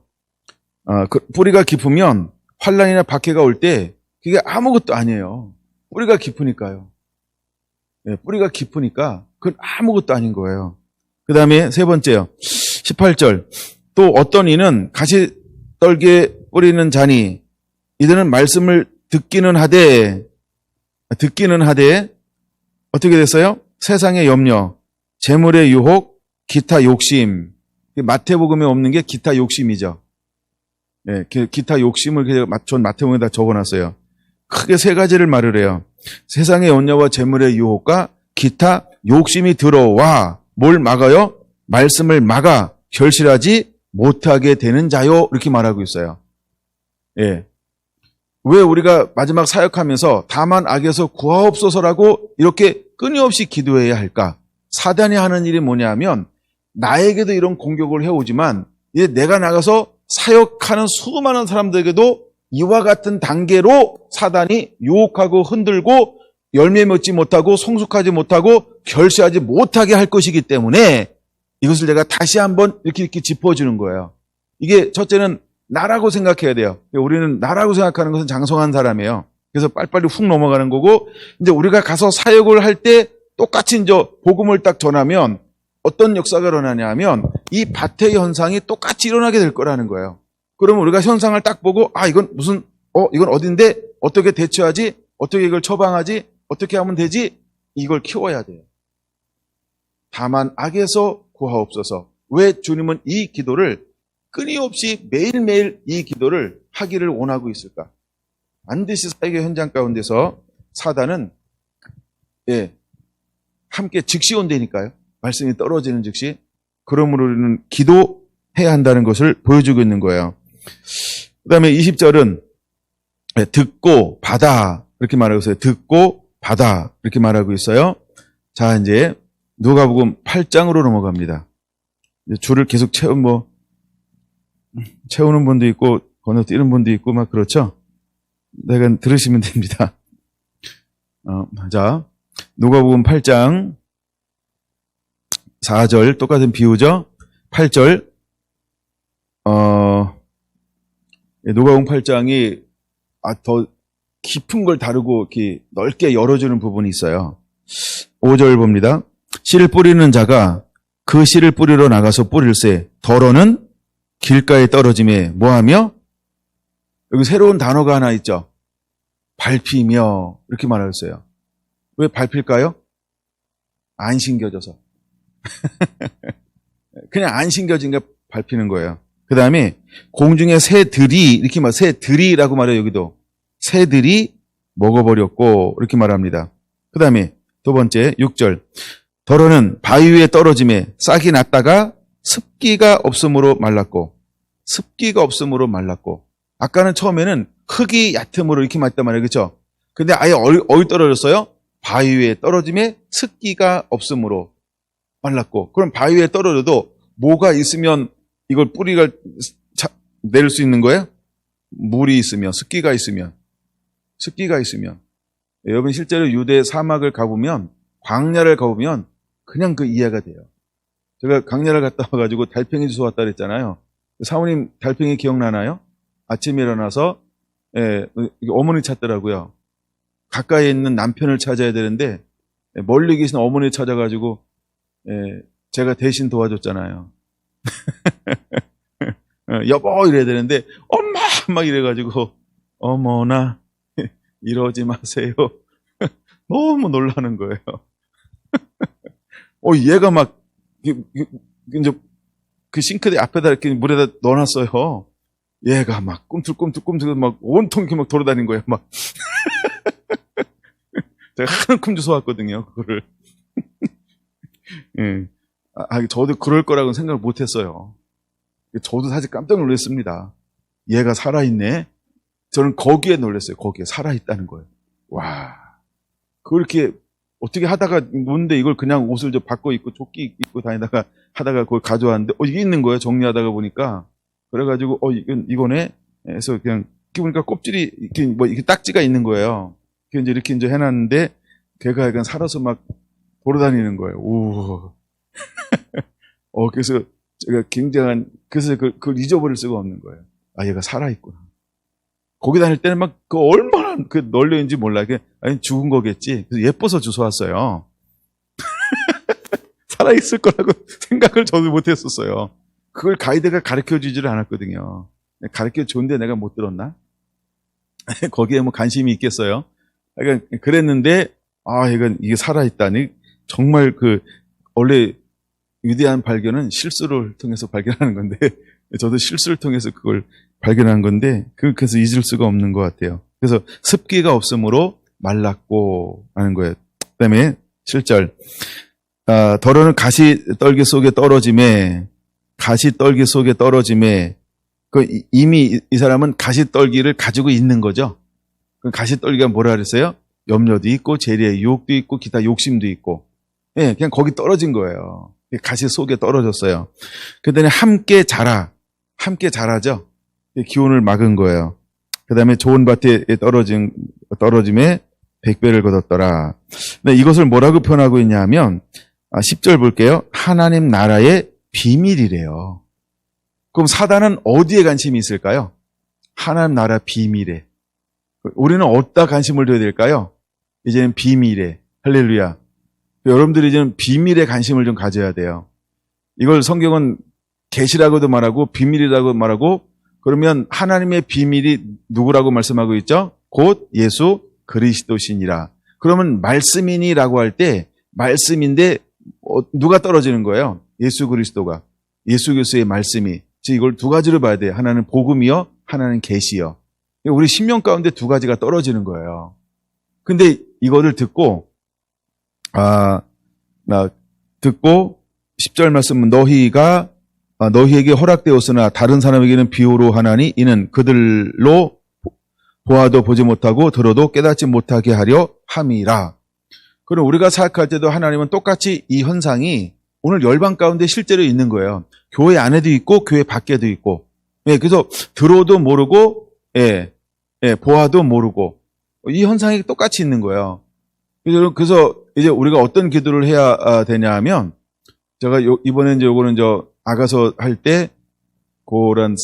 뿌리가 깊으면 환난이나 박해가 올 때 그게 아무것도 아니에요. 뿌리가 깊으니까요. 예, 뿌리가 깊으니까 그건 아무것도 아닌 거예요. 그 다음에 세 번째요. 18절. 또 어떤 이는 가시떨기에 뿌리는 자니 이들은 말씀을 듣기는 하되 어떻게 됐어요? 세상의 염려, 재물의 유혹, 기타 욕심. 마태복음에 없는 게 기타 욕심이죠. 네, 기타 욕심을 전 마태복음에다 적어놨어요. 크게 세 가지를 말을 해요. 세상의 온유와 재물의 유혹과 기타 욕심이 들어와 뭘 막아요? 말씀을 막아 결실하지 못하게 되는 자요. 이렇게 말하고 있어요. 예. 왜 우리가 마지막 사역하면서 다만 악에서 구하옵소서라고 이렇게 끊임없이 기도해야 할까? 사단이 하는 일이 뭐냐면 나에게도 이런 공격을 해오지만 이제 내가 나가서 사역하는 수많은 사람들에게도 이와 같은 단계로 사단이 유혹하고 흔들고 열매 맺지 못하고 성숙하지 못하고 결실하지 못하게 할 것이기 때문에 이것을 내가 다시 한번 이렇게 짚어주는 거예요. 이게 첫째는 나라고 생각해야 돼요. 우리는 나라고 생각하는 것은 장성한 사람이에요. 그래서 빨리빨리 훅 넘어가는 거고, 이제 우리가 가서 사역을 할 때 똑같이 이제 복음을 딱 전하면 어떤 역사가 일어나냐 하면 이 밭의 현상이 똑같이 일어나게 될 거라는 거예요. 그러면 우리가 현상을 딱 보고, 이건 이건 어딘데? 어떻게 대처하지? 어떻게 이걸 처방하지? 어떻게 하면 되지? 이걸 키워야 돼요. 다만 악에서 구하옵소서. 왜 주님은 이 기도를 끊임없이 매일매일 이 기도를 하기를 원하고 있을까? 반드시 사역의 현장 가운데서 사단은 함께 즉시 온다니까요. 말씀이 떨어지는 즉시. 그러므로 우리는 기도해야 한다는 것을 보여주고 있는 거예요. 그 다음에 20절은 듣고 받아 이렇게 말하고 있어요. 듣고 받아 이렇게 말하고 있어요. 자, 이제 누가복음 8장으로 넘어갑니다. 줄을 계속 채우는 분도 있고 건너뛰는 분도 있고 막 그렇죠. 내가 들으시면 됩니다. 자, 누가복음 8장 4절 똑같은 비유죠. 8절 누가복음 8장이 더 깊은 걸 다루고 이렇게 넓게 열어주는 부분이 있어요. 5절 봅니다. 씨를 뿌리는 자가 그 씨를 뿌리러 나가서 뿌릴새 덜어는 길가에 떨어짐에 뭐하며? 여기 새로운 단어가 하나 있죠. 밟히며 이렇게 말하였어요. 왜 밟힐까요? 안 신겨져서. 그냥 안 신겨지니까 밟히는 거예요. 그 다음에 공중에 새들이 이렇게 새들이라고 말해요. 여기도 새들이 먹어버렸고 이렇게 말합니다. 그 다음에 두 번째 6절 덜어는 바위 위에 떨어짐에 싹이 났다가 습기가 없음으로 말랐고 아까는 처음에는 흙이 얕음으로 이렇게 맞단 말이에요. 그렇죠? 근데 아예 어디 떨어졌어요? 바위 위에 떨어짐에 습기가 없음으로 말랐고. 그럼 바위 위에 떨어져도 뭐가 있으면 이걸 뿌리가 내릴 수 있는 거예요? 물이 있으면, 습기가 있으면. 여러분 실제로 유대 사막을 가보면, 광야를 가보면 그냥 그 이해가 돼요. 제가 광야를 갔다 와가지고 달팽이 주워 왔다 그랬잖아요. 사모님 달팽이 기억나나요? 아침에 일어나서 어머니 찾더라고요. 가까이에 있는 남편을 찾아야 되는데 멀리 계신 어머니 찾아가지고 제가 대신 도와줬잖아요. 여보 이래야 되는데 엄마 막 이래가지고 어머나 이러지 마세요. 너무 놀라는 거예요. 얘가 막 이제 그 싱크대 앞에다 이렇게 물에다 넣어놨어요. 얘가 막 꿈틀꿈틀 막 온통 이렇게 막 돌아다닌 거예요. 막 제가 한 움큼 주워왔거든요. 그거를. 예. 저도 그럴 거라고는 생각을 못했어요. 저도 사실 깜짝 놀랐습니다. 얘가 살아있네. 저는 거기에 놀랐어요. 거기에 살아있다는 거예요. 와, 그렇게 어떻게 하다가 뭔데 이걸 그냥 옷을 바꿔 입고 조끼 입고 다니다가 하다가 그걸 가져왔는데 이게 있는 거예요. 정리하다가 보니까. 그래가지고 이거네. 해서 그냥 보니까 껍질이 이렇게 딱지가 있는 거예요. 이렇게 해놨는데 걔가 약간 살아서 막 돌아다니는 거예요. 오. 그래서 제가 그래서 그걸 잊어버릴 수가 없는 거예요. 얘가 살아있구나. 거기 다닐 때는 막 얼마나 널려있는지 몰라. 아니, 죽은 거겠지. 그래서 예뻐서 주워왔어요. 살아있을 거라고 생각을 저도 못했었어요. 그걸 가이드가 가르쳐 주지를 않았거든요. 가르쳐 줬는데 내가 못 들었나? 거기에 관심이 있겠어요. 그러니까 그랬는데, 이게 살아있다니. 정말 원래 위대한 발견은 실수를 통해서 발견하는 건데, 저도 실수를 통해서 그걸 발견한 건데, 그래서 잊을 수가 없는 것 같아요. 그래서 습기가 없으므로 말랐고 하는 거예요. 그다음에 7절. 더러는 가시떨기 속에 떨어짐에 이미 이 사람은 가시떨기를 가지고 있는 거죠. 그 가시떨기가 뭐라 그랬어요? 염려도 있고 재리의 유혹도 있고 기타 욕심도 있고, 예, 그냥 거기 떨어진 거예요. 가시 속에 떨어졌어요. 그다음에 함께 자라죠. 기운을 막은 거예요. 그다음에 좋은 밭에 떨어짐에 100배를 거뒀더라. 이것을 뭐라고 표현하고 있냐면 10절 볼게요. 하나님 나라의 비밀이래요. 그럼 사단은 어디에 관심이 있을까요? 하나님 나라 비밀에. 우리는 어디다 관심을 둬야 될까요? 이제는 비밀에. 할렐루야. 여러분들이 이제는 비밀에 관심을 좀 가져야 돼요. 이걸 성경은 계시라고도 말하고 비밀이라고 말하고, 그러면 하나님의 비밀이 누구라고 말씀하고 있죠? 곧 예수 그리스도시니라. 그러면 말씀이니라고 할 때 말씀인데 누가 떨어지는 거예요? 예수 그리스도가. 예수 그리스도의 말씀이. 즉 이걸 두 가지로 봐야 돼요. 하나는 복음이요, 하나는 계시요. 우리 신명 가운데 두 가지가 떨어지는 거예요. 근데 이거를 듣고 10절 말씀은 너희에게 허락되었으나 다른 사람에게는 비유로 하나니 이는 그들로 보아도 보지 못하고 들어도 깨닫지 못하게 하려 함이라. 그럼 우리가 생각할 때도 하나님은 똑같이 이 현상이 오늘 열방 가운데 실제로 있는 거예요. 교회 안에도 있고 교회 밖에도 있고. 예, 그래서 들어도 모르고, 보아도 모르고 이 현상이 똑같이 있는 거예요. 그래서 이제 우리가 어떤 기도를 해야 되냐 하면, 제가 이번에 요거는 아가서 할 때 그런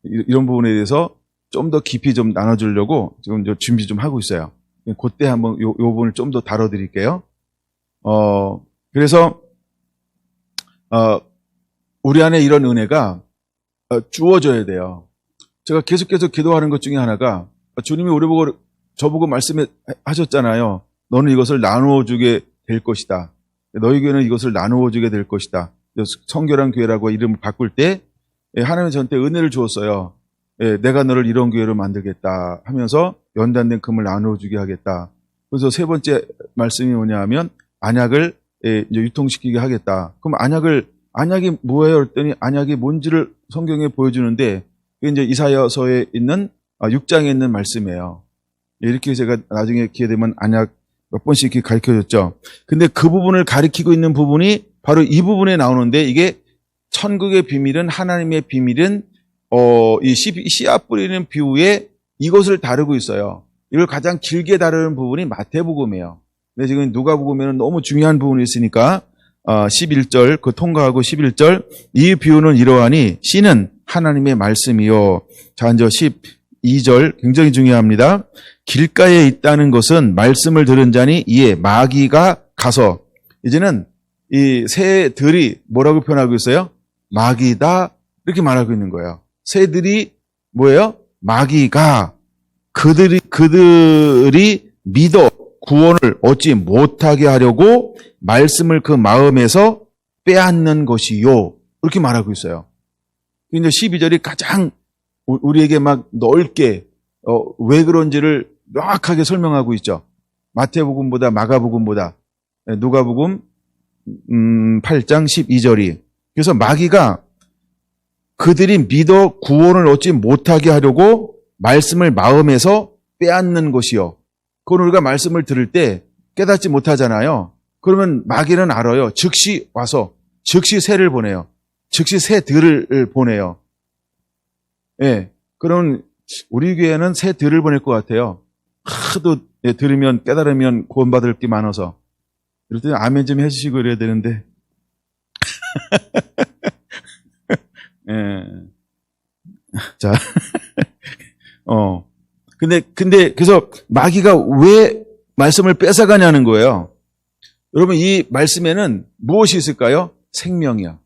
이런 부분에 대해서 좀 더 깊이 좀 나눠주려고 지금 준비 좀 하고 있어요. 그때 한번 요 부분을 좀 더 다뤄드릴게요. 그래서 우리 안에 이런 은혜가 주어져야 돼요. 제가 계속해서 기도하는 것 중에 하나가, 주님이 저보고 말씀하셨잖아요. 너는 이것을 나누어주게 될 것이다. 너희 교회는 이것을 나누어주게 될 것이다. 성결한 교회라고 이름을 바꿀 때 하나님은 저한테 은혜를 주었어요. 내가 너를 이런 교회로 만들겠다 하면서 연단된 금을 나누어주게 하겠다. 그래서 세 번째 말씀이 뭐냐 하면 안약을 이제 유통시키게 하겠다. 그럼 안약이 뭐예요? 했더니 안약이 뭔지를 성경에 보여주는데, 그게 이제 이사야서에 있는 6장에 있는 말씀이에요. 이렇게 제가 나중에 기회 되면 안약 몇 번씩 이렇게 가르쳐줬죠. 근데 그 부분을 가리키고 있는 부분이 바로 이 부분에 나오는데, 이게 천국의 비밀은, 하나님의 비밀은 이 씨앗 뿌리는 비유에 이것을 다루고 있어요. 이걸 가장 길게 다루는 부분이 마태복음이에요. 근데 지금 누가복음에는 너무 중요한 부분이 있으니까 11절 그 통과하고 11절 이 비유는 이러하니 씨는 하나님의 말씀이요. 자, 이제 12절 굉장히 중요합니다. 길가에 있다는 것은 말씀을 들은 자니 이에 마귀가 가서, 이제는 이 새들이 뭐라고 표현하고 있어요? 마귀다, 이렇게 말하고 있는 거예요. 새들이 뭐예요? 마귀가 그들이 믿어 구원을 얻지 못하게 하려고 말씀을 그 마음에서 빼앗는 것이요, 이렇게 말하고 있어요. 근데 12절이 가장 우리에게 막 넓게 왜 그런지를 명확하게 설명하고 있죠. 마태복음보다 마가복음보다. 누가복음 8장 12절이. 그래서 마귀가 그들이 믿어 구원을 얻지 못하게 하려고 말씀을 마음에서 빼앗는 것이요. 그건 우리가 말씀을 들을 때 깨닫지 못하잖아요. 그러면 마귀는 알아요. 즉시 와서 즉시 새를 보내요. 즉시 새들을 보내요. 예. 그러면 우리 교회는 새들을 보낼 것 같아요. 하도 들으면 깨달으면 구원받을 게 많아서. 이럴 때 아멘 좀 해주시고 이래야 되는데. 예. 자. 그래서 마귀가 왜 말씀을 뺏어가냐는 거예요. 여러분, 이 말씀에는 무엇이 있을까요? 생명이야.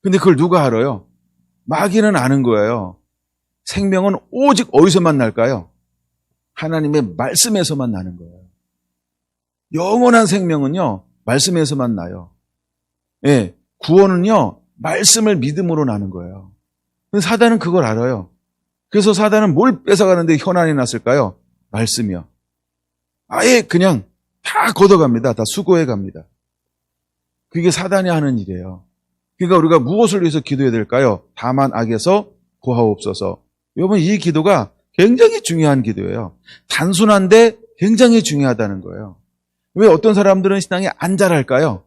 근데 그걸 누가 알아요? 마귀는 아는 거예요. 생명은 오직 어디서만 날까요? 하나님의 말씀에서만 나는 거예요. 영원한 생명은요, 말씀에서만 나요. 예, 구원은요, 말씀을 믿음으로 나는 거예요. 근데 사단은 그걸 알아요. 그래서 사단은 뭘 뺏어가는데 현안이 났을까요? 말씀이요. 아예 그냥 다 걷어갑니다. 다 수거해 갑니다. 그게 사단이 하는 일이에요. 그러니까 우리가 무엇을 위해서 기도해야 될까요? 다만 악에서 구하옵소서. 여러분, 이 기도가 굉장히 중요한 기도예요. 단순한데 굉장히 중요하다는 거예요. 왜 어떤 사람들은 신앙이 안 자랄까요?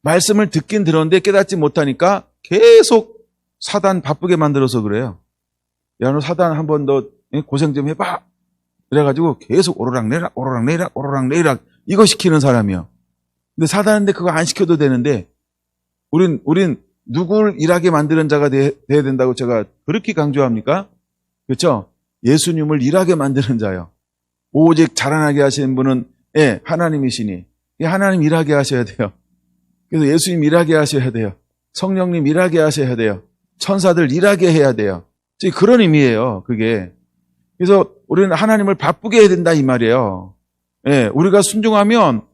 말씀을 듣긴 들었는데 깨닫지 못하니까 계속 사단 바쁘게 만들어서 그래요. 야, 너 사단 한 번 더 고생 좀 해봐. 그래가지고 계속 오르락내리락 오르락내리락 오르락내리락 이거 시키는 사람이요. 근데 사단인데 그거 안 시켜도 되는데 우린 누구를 일하게 만드는 자가 돼야 된다고 제가 그렇게 강조합니까? 그렇죠? 예수님을 일하게 만드는 자요. 오직 자라나게 하시는 분은 하나님이시니 하나님 일하게 하셔야 돼요. 그래서 예수님 일하게 하셔야 돼요. 성령님 일하게 하셔야 돼요. 천사들 일하게 해야 돼요. 그런 의미예요. 그게. 그래서 우리는 하나님을 바쁘게 해야 된다 이 말이에요. 우리가 순종하면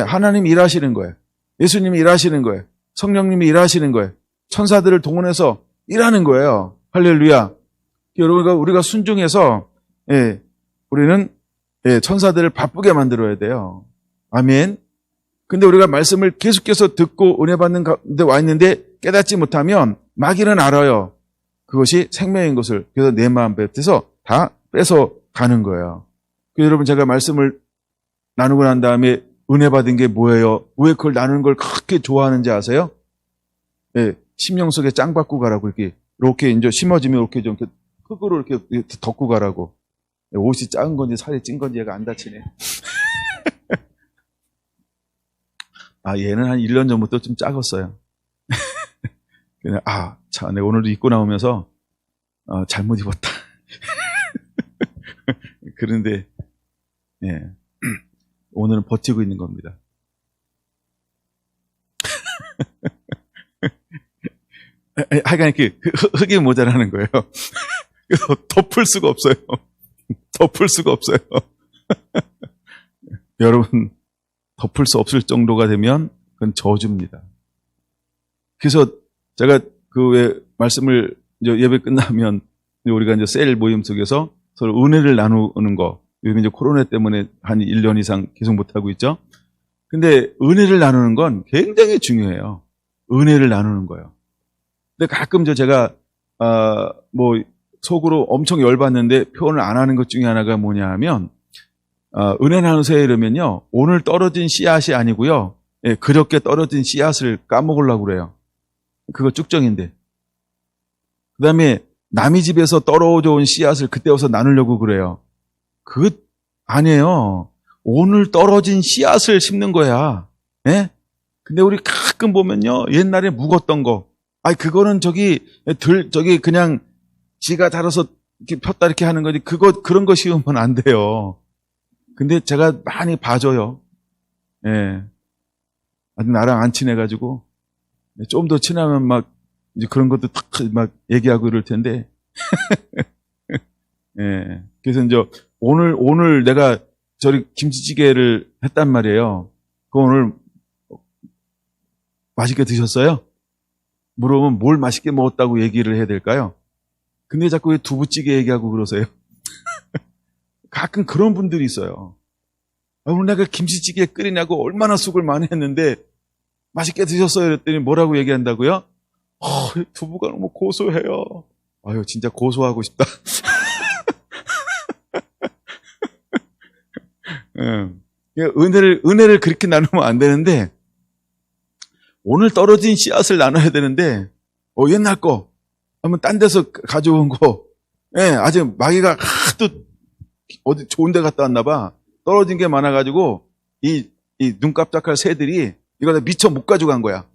하나님 일하시는 거예요. 예수님이 일하시는 거예요. 성령님이 일하시는 거예요. 천사들을 동원해서 일하는 거예요. 할렐루야. 여러분, 우리가 순종해서 우리는 천사들을 바쁘게 만들어야 돼요. 아멘. 근데 우리가 말씀을 계속해서 듣고 은혜 받는 가운데 와 있는데 깨닫지 못하면 마귀는 알아요. 그것이 생명인 것을. 그래서 내 마음 뱉어서 다 뺏어 가는 거예요. 그래서 여러분, 제가 말씀을 나누고 난 다음에 은혜 받은 게 뭐예요? 왜 그걸 나누는 걸 그렇게 좋아하는지 아세요? 심령 속에 짱 받고 가라고 이렇게 이제 심어지면 이렇게 좀 흙으로 이렇게 덮고 가라고. 옷이 작은 건지 살이 찐 건지 얘가 안 다치네. 얘는 한 1년 전부터 좀 작았어요. 그냥, 참, 내가 오늘도 입고 나오면서, 잘못 입었다. 그런데, 오늘은 버티고 있는 겁니다. 하여간 이렇게 흙이 모자라는 거예요. 그래서 덮을 수가 없어요. 덮을 수가 없어요. 여러분, 덮을 수 없을 정도가 되면 그건 저주입니다. 그래서 제가 왜 말씀을 이제 예배 끝나면 우리가 이제 셀 모임 속에서 서로 은혜를 나누는 거, 요즘 이제 코로나 때문에 한 1년 이상 계속 못하고 있죠. 근데 은혜를 나누는 건 굉장히 중요해요. 은혜를 나누는 거예요. 근데 가끔 제가 속으로 엄청 열받는데 표현을 안 하는 것 중에 하나가 뭐냐 하면 은혜 나누세요 이러면요, 오늘 떨어진 씨앗이 아니고요, 그렇게 떨어진 씨앗을 까먹으려고 그래요. 그거 쭉정인데. 그 다음에 남의 집에서 떨어져온 씨앗을 그때 와서 나누려고 그래요. 그거 아니에요. 오늘 떨어진 씨앗을 심는 거야. 근데 우리 가끔 보면요, 옛날에 묵었던 거, 그거는 저기 그냥 지가 자라서 이렇게 폈다 이렇게 하는 거지, 그런 거 씌우면 안 돼요. 근데 제가 많이 봐줘요. 아직 나랑 안 친해가지고, 좀 더 친하면 이제 그런 것도 막 얘기하고 이럴 텐데. 그래서 이제 오늘 내가 저리 김치찌개를 했단 말이에요. 그거 오늘 맛있게 드셨어요? 물어보면 뭘 맛있게 먹었다고 얘기를 해야 될까요? 근데 자꾸 왜 두부찌개 얘기하고 그러세요? 가끔 그런 분들이 있어요. 오늘 내가 김치찌개 끓이냐고 얼마나 수고를 많이 했는데 맛있게 드셨어요? 그랬더니 뭐라고 얘기한다고요? 두부가 너무 고소해요. 진짜 고소하고 싶다. 은혜를 그렇게 나누면 안 되는데, 오늘 떨어진 씨앗을 나눠야 되는데, 옛날 거, 한번 딴 데서 가져온 거, 아직 마귀가 하도 어디 좋은 데 갔다 왔나 봐. 떨어진 게 많아가지고, 이 눈 깜짝할 새들이 이거 다 미처 못 가져간 거야.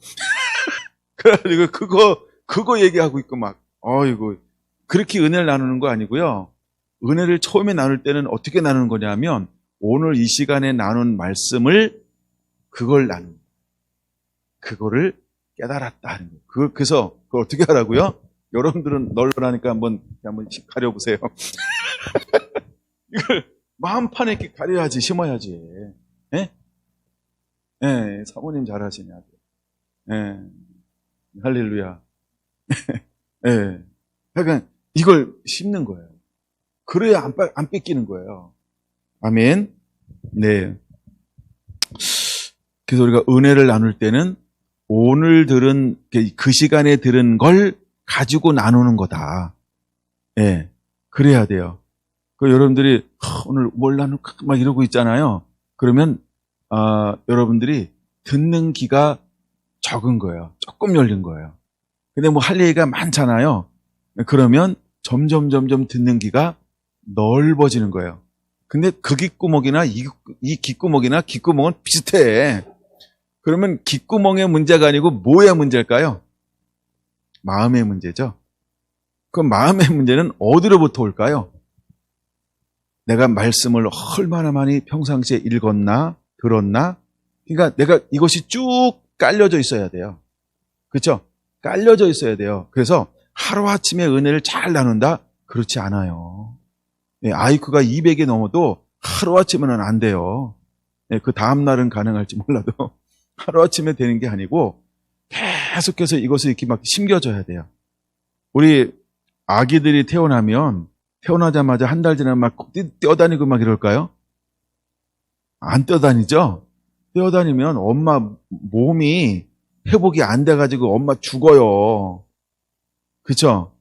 그래가지고 그거 얘기하고 있고 이거 그렇게 은혜를 나누는 거 아니고요. 은혜를 처음에 나눌 때는 어떻게 나누는 거냐면, 오늘 이 시간에 나눈 말씀을 그걸 그거를 깨달았다 하는 거예요. 그래서 그걸 어떻게 하라고요? 여러분들은 널널하니까 한번 가려보세요. 이걸 마음판에 이렇게 가려야지, 심어야지. 사모님 잘하시냐. 할렐루야. 그러니까 이걸 심는 거예요. 그래야 안 뺏기는 거예요. 아멘. 네. 그래서 우리가 은혜를 나눌 때는 오늘 들은, 그 시간에 들은 걸 가지고 나누는 거다. 예. 그래야 돼요. 그 여러분들이 오늘 뭘 나눌까 막 이러고 있잖아요. 그러면 여러분들이 듣는 귀가 적은 거예요. 조금 열린 거예요. 근데 뭐 할 얘기가 많잖아요. 그러면 점점 듣는 귀가 넓어지는 거예요. 근데 그 귓구멍이나 이 귓구멍이나 귓구멍은 비슷해. 그러면 귓구멍의 문제가 아니고 뭐의 문제일까요? 마음의 문제죠. 그 마음의 문제는 어디로부터 올까요? 내가 말씀을 얼마나 많이 평상시에 읽었나, 들었나? 그러니까 내가 이것이 쭉 깔려져 있어야 돼요. 그렇죠? 깔려져 있어야 돼요. 그래서 하루아침에 은혜를 잘 나눈다? 그렇지 않아요. 아이큐가 200이 넘어도 하루아침에는 안 돼요. 그 다음날은 가능할지 몰라도 하루아침에 되는 게 아니고 계속해서 이것을 이렇게 막 심겨줘야 돼요. 우리 아기들이 태어나자마자 한 달 지나면 막 뛰어다니고 막 이럴까요? 안 뛰어다니죠? 뛰어다니면 엄마 몸이 회복이 안 돼가지고 엄마 죽어요. 그쵸?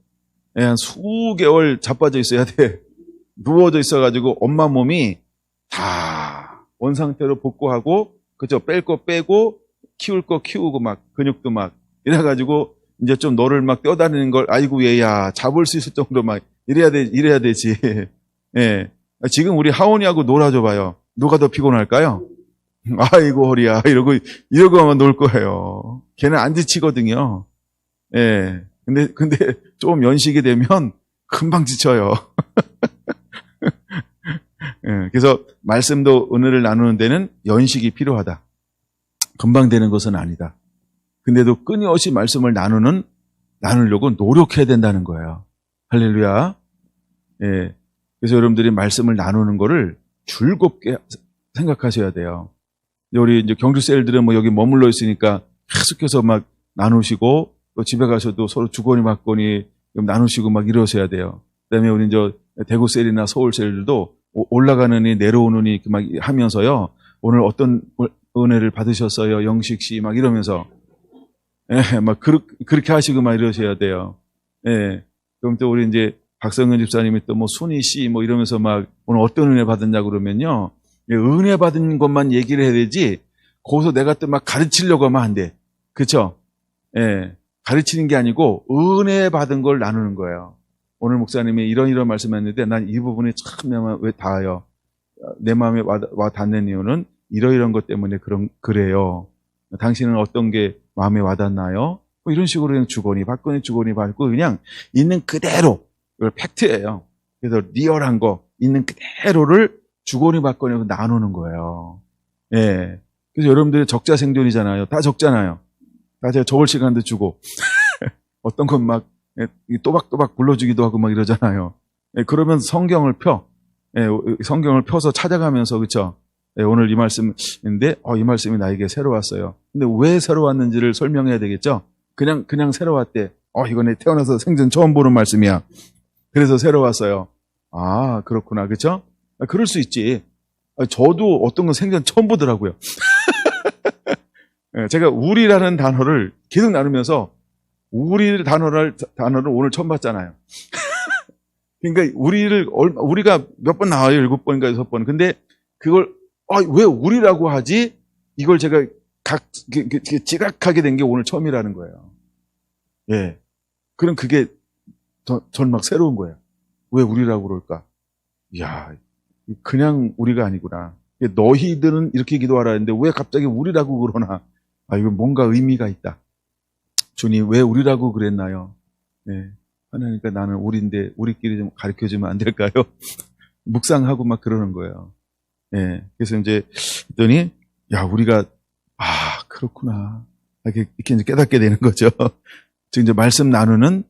한 수개월 자빠져 있어야 돼. 누워져 있어가지고 엄마 몸이 다 원상태로 복구하고, 그쵸? 뺄 거 빼고, 키울 거 키우고 막, 근육도 막, 이래가지고, 이제 좀 너를 막 뛰어다니는 걸, 아이고, 얘야, 잡을 수 있을 정도로 막, 이래야 되지. 예. 지금 우리 하원이하고 놀아줘 봐요. 누가 더 피곤할까요? 아이고, 허리야. 이러고만 놀 거예요. 걔는 안 지치거든요. 예. 근데 좀 연식이 되면 금방 지쳐요. 예. 그래서 말씀도 은혜를 나누는 데는 연식이 필요하다. 금방 되는 것은 아니다. 근데도 끊임없이 말씀을 나누려고 노력해야 된다는 거예요. 할렐루야. 예. 그래서 여러분들이 말씀을 나누는 거를 즐겁게 생각하셔야 돼요. 우리 이제 경주셀들은 뭐 여기 머물러 있으니까 계속해서 막 나누시고, 또 집에 가서도 서로 주거니 받거니 나누시고 막 이러셔야 돼요. 그 다음에 우리 이제 대구셀이나 서울셀들도 올라가느니 내려오느니 막 하면서요. 오늘 어떤 은혜를 받으셨어요? 영식 씨 막 이러면서. 예, 막 그렇게 하시고 막 이러셔야 돼요. 예. 그럼 또 우리 이제 박성근 집사님이 또 뭐 순희 씨 뭐 이러면서 막 오늘 어떤 은혜 받았냐 그러면요. 은혜 받은 것만 얘기를 해야 되지, 거기서 내가 또 막 가르치려고 하면 안 돼. 그쵸? 예. 가르치는 게 아니고 은혜 받은 걸 나누는 거예요. 오늘 목사님이 이런 말씀했는데 난 이 부분이 참 왜 닿아요. 내 마음에 와 닿는 이유는 이런 것 때문에 그래요. 당신은 어떤 게 마음에 와닿나요? 뭐 이런 식으로 그냥 주거니 받고 그냥 있는 그대로, 이걸 팩트예요. 그래서 리얼한 거 있는 그대로를 주거니 받거니 나누는 거예요. 예. 그래서 여러분들이 적자 생존이잖아요. 다 적잖아요. 다 제가 적을 시간도 주고 어떤 건 막 또박또박 불러주기도 하고 막 이러잖아요. 예, 그러면 성경을 성경을 펴서 찾아가면서, 그쵸? 예, 오늘 이 말씀인데, 이 말씀이 나에게 새로 왔어요. 근데 왜 새로 왔는지를 설명해야 되겠죠? 그냥 새로 왔대. 이건 내 태어나서 생전 처음 보는 말씀이야. 그래서 새로 왔어요. 아, 그렇구나. 그쵸? 그럴 수 있지. 저도 어떤 건 생전 처음 보더라고요. 예, 제가 우리라는 단어를 계속 나누면서 우리 단어를 오늘 처음 봤잖아요. 그러니까 우리가 몇 번 나와요? 7번인가 6번. 근데 그걸 왜 우리라고 하지? 이걸 제가 지각하게 된 게 오늘 처음이라는 거예요. 예. 그럼 그게 전 막 새로운 거예요. 왜 우리라고 그럴까? 이야, 그냥 우리가 아니구나. 너희들은 이렇게 기도하라 했는데 왜 갑자기 우리라고 그러나? 이거 뭔가 의미가 있다. 주님, 왜 우리라고 그랬나요? 네. 하나니까 나는 우리인데 우리끼리 좀 가르쳐주면 안 될까요? 묵상하고 막 그러는 거예요. 예. 그래서 이제 했더니, 우리가, 그렇구나. 이렇게 이제 깨닫게 되는 거죠. 지금 이제 말씀 나누는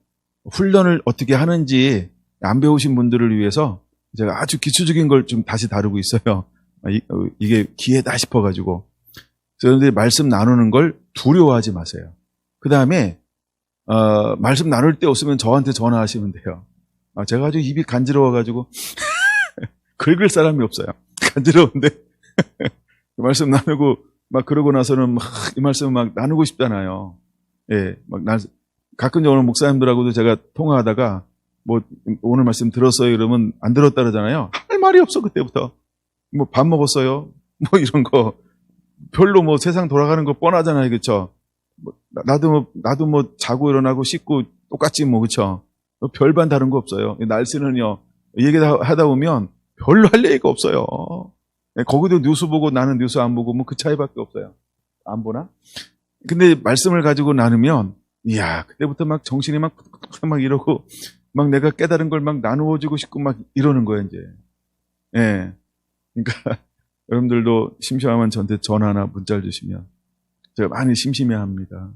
훈련을 어떻게 하는지 안 배우신 분들을 위해서 제가 아주 기초적인 걸 좀 다시 다루고 있어요. 이게 기회다 싶어가지고. 그런데 말씀 나누는 걸 두려워하지 마세요. 그 다음에 말씀 나눌 때 없으면 저한테 전화하시면 돼요. 제가 아주 입이 간지러워가지고 긁을 사람이 없어요. 간지러운데 그 말씀 나누고 막 그러고 나서는 막 이 말씀 막 나누고 싶잖아요. 예, 막 가끔 오늘 목사님들하고도 제가 통화하다가 뭐 오늘 말씀 들었어요 이러면 안 들었다 그러잖아요. 할 말이 없어 그때부터. 뭐 밥 먹었어요? 뭐 이런 거 별로 뭐 세상 돌아가는 거 뻔하잖아요, 그렇죠? 나도 뭐 자고 일어나고 씻고 똑같지 뭐 그렇죠? 별반 다른 거 없어요. 날씨는요 얘기하다 보면 별로 할 얘기가 없어요. 거기도 뉴스 보고 나는 뉴스 안 보고 뭐 그 차이밖에 없어요. 안 보나? 근데 말씀을 가지고 나누면 이야 그때부터 막 정신이 막 이러고 막 내가 깨달은 걸 막 나누어주고 싶고 막 이러는 거예요 이제. 예. 그러니까 여러분들도 심심하면 저한테 전화나 문자를 주시면 제가 많이 심심해합니다.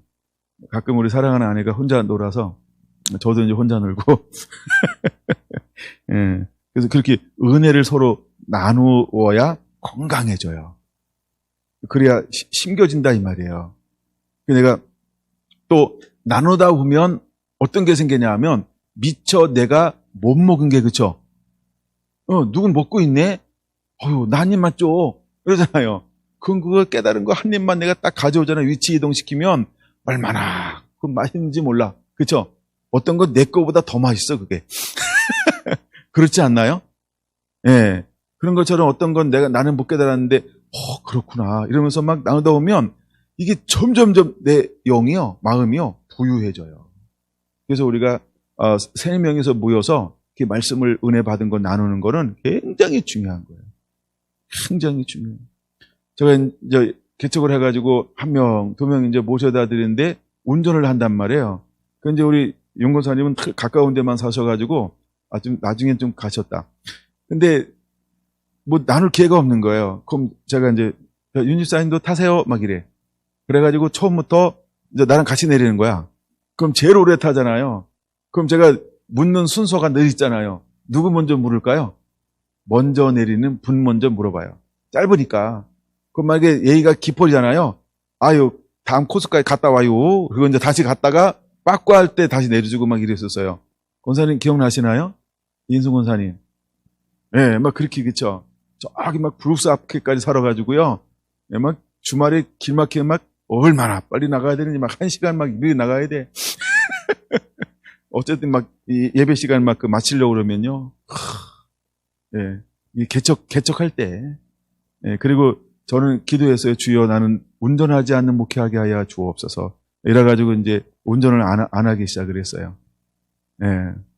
가끔 우리 사랑하는 아내가 혼자 놀아서 저도 이제 혼자 놀고 예. 그래서 그렇게 은혜를 서로 나누어야 건강해져요. 그래야 심겨진다 이 말이에요. 내가 또 나누다 보면 어떤 게 생기냐 하면 미처 내가 못 먹은 게 그쵸? 누군 먹고 있네? 나 한 입만 줘. 그러잖아요. 그걸 깨달은 거 한 입만 내가 딱 가져오잖아요. 위치 이동시키면 얼마나 그 맛있는지 몰라. 그쵸? 어떤 건 내 거보다 더 맛있어 그게. 그렇지 않나요? 예. 그런 것처럼 어떤 건 나는 못 깨달았는데 그렇구나 이러면서 막 나누다 보면 이게 점점점 내 영이요 마음이요 부유해져요. 그래서 우리가 3-4명이서 모여서 이렇게 말씀을 은혜 받은 거 나누는 거는 굉장히 중요한 거예요. 굉장히 중요해요. 제가 이제 개척을 해가지고 1명, 2명 이제 모셔다 드리는데 운전을 한단 말이에요. 그 이제 우리 윤건사님은 가까운 데만 사셔가지고 좀 나중엔 좀 가셨다. 근데 뭐 나눌 기회가 없는 거예요. 그럼 제가 이제 윤집사님도 타세요 막 이래. 그래가지고 처음부터 이제 나랑 같이 내리는 거야. 그럼 제일 오래 타잖아요. 그럼 제가 묻는 순서가 늘 있잖아요. 누구 먼저 물을까요? 먼저 내리는 분 먼저 물어봐요. 짧으니까. 그럼 만약에 예의가 기폴이잖아요. 아유, 다음 코스까지 갔다 와요. 그리고 이제 다시 갔다가 빠꾸 할 때 다시 내려주고 막 이랬었어요. 권사님 기억나시나요? 인수 권사님. 예, 네, 막 그렇게, 그쵸. 저기 막 브룩스 앞에까지 살아가지고요. 네, 막 주말에 길 막히면 막 얼마나 빨리 나가야 되는지 막 1시간 막 미리 나가야 돼. 어쨌든 막 예배 시간 막 마치려고 그러면요. 예, 이 개척할 때. 예, 그리고 저는 기도했어요. 주여 나는 운전하지 않는 목회하게 하여 주옵소서. 이래가지고 이제 운전을 안 하기 시작을 했어요. 예,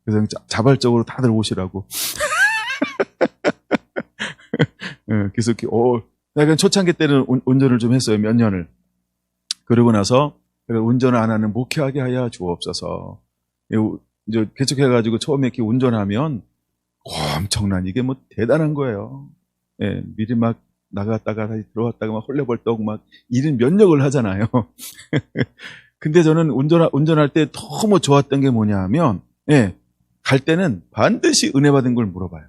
그래서 자발적으로 다들 오시라고. 예, 그래서 약간 초창기 때는 운전을 좀 했어요. 몇 년을. 그러고 나서 운전을 안 하는 목회하게 하여 주옵소서. 이제 개척해가지고 처음에 이렇게 운전하면 엄청난 이게 뭐 대단한 거예요. 예, 미리 막 나갔다가 다시 들어왔다가 막 헐레벌떡 막 일은 면역을 하잖아요. 근데 저는 운전할 때 너무 좋았던 게 뭐냐 하면, 예, 갈 때는 반드시 은혜 받은 걸 물어봐요.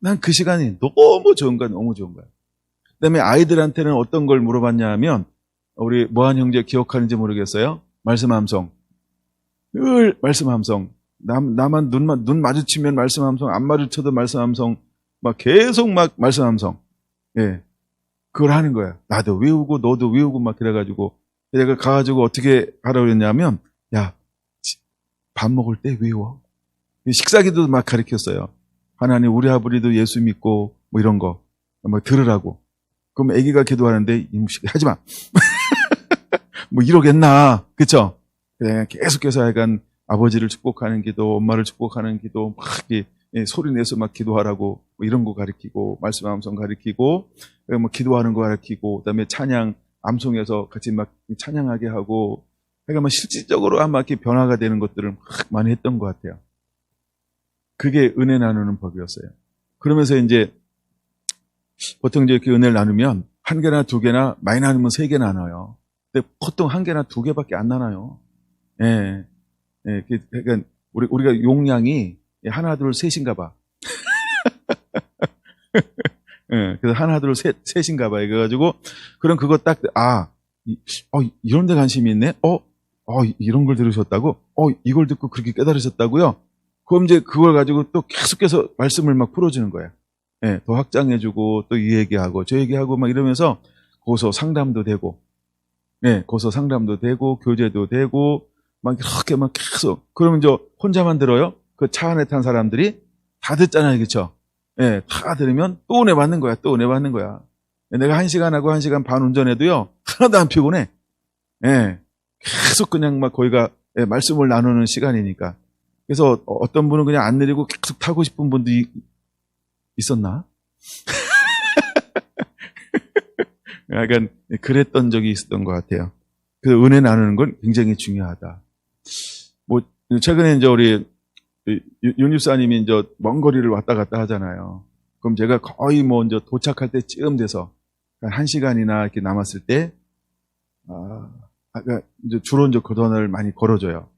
난 그 시간이 너무 좋은 거야, 너무 좋은 거야. 그 다음에 아이들한테는 어떤 걸 물어봤냐 하면, 우리 모한 형제 기억하는지 모르겠어요. 말씀 함성. 늘 말씀 함성. 나만 눈 마주치면 말씀 함성, 안 마주쳐도 말씀 함성, 막 계속 막 말씀 함성. 예. 그걸 하는 거야. 나도 외우고, 너도 외우고 막 그래가지고. 내가 가가지고 어떻게 하라고 그랬냐면, 야, 밥 먹을 때 외워. 식사기도 막 가르쳤어요. 하나님, 우리 아버지도 예수 믿고, 뭐 이런 거. 뭐 들으라고. 그럼 애기가 기도하는데, 하지 마. 뭐 이러겠나. 그쵸? 그냥 계속해서 약간 아버지를 축복하는 기도, 엄마를 축복하는 기도, 막 소리 내서 막 기도하라고, 뭐 이런 거 가르치고, 말씀 암송 가르치고, 뭐 기도하는 거 가르치고, 그 다음에 찬양, 암송해서 같이 막 찬양하게 하고, 그러니까 뭐 실질적으로 아마 이렇게 변화가 되는 것들을 막 많이 했던 것 같아요. 그게 은혜 나누는 법이었어요. 그러면서 이제 보통 이제 그 은혜를 나누면 1개나 2개나 많이 나누면 3개 나눠요. 근데 보통 1개나 2개밖에 안 나눠요. 예. 예. 그러니까 우리가 용량이 하나, 둘, 셋인가 봐. 예. 그래서 하나, 둘, 셋인가 봐. 그래가지고, 그럼 그거 딱, 이런 데 관심이 있네? 이런 걸 들으셨다고? 이걸 듣고 그렇게 깨달으셨다고요? 그럼 이제 그걸 가지고 또 계속해서 말씀을 막 풀어주는 거야. 예, 더 확장해주고 또 이 얘기하고 저 얘기하고 막 이러면서 고소 상담도 되고, 예, 고소 상담도 되고 교제도 되고 막 이렇게 막 계속. 그러면 저 혼자만 들어요? 그 차 안에 탄 사람들이 다 듣잖아요, 그렇죠? 예, 다 들으면 또 은혜 받는 거야, 또 은혜 받는 거야. 내가 1시간하고 1시간 반 운전해도요 하나도 안 피곤해. 예, 계속 그냥 막 거기가 예, 말씀을 나누는 시간이니까. 그래서 어떤 분은 그냥 안 내리고 계속 타고 싶은 분도 있었나? 약간 그랬던 적이 있었던 것 같아요. 그 은혜 나누는 건 굉장히 중요하다. 뭐 최근에 이제 우리 윤 집사님이 이제 먼 거리를 왔다 갔다 하잖아요. 그럼 제가 거의 뭐 이제 도착할 때쯤 돼서 한 1시간이나 이렇게 남았을 때, 이제 주로 이제 거던을 많이 걸어줘요.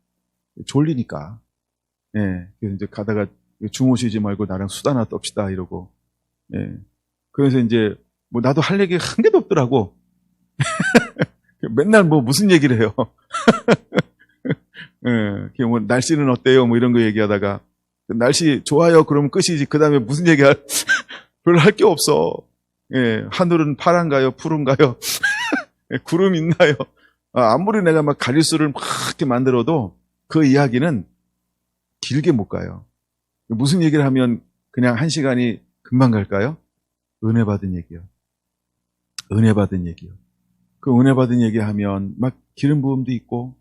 졸리니까. 예. 그래서 이제 가다가 주무시지 말고 나랑 수다나 떱시다 이러고. 예. 그래서 이제 뭐 나도 할 얘기 한 개도 없더라고. 맨날 뭐 무슨 얘기를 해요. 예. 뭐 날씨는 어때요? 뭐 이런 거 얘기하다가 날씨 좋아요. 그러면 끝이지. 그 다음에 무슨 얘기할 별로 할 게 없어. 예. 하늘은 파란가요? 푸른가요? 구름 있나요? 아무리 내가 막 가릴수를 막 이렇게 만들어도 그 이야기는 길게 못 가요. 무슨 얘기를 하면 그냥 1시간이 금방 갈까요? 은혜 받은 얘기요. 은혜 받은 얘기요. 그 은혜 받은 얘기하면 막 기름 부음도 있고,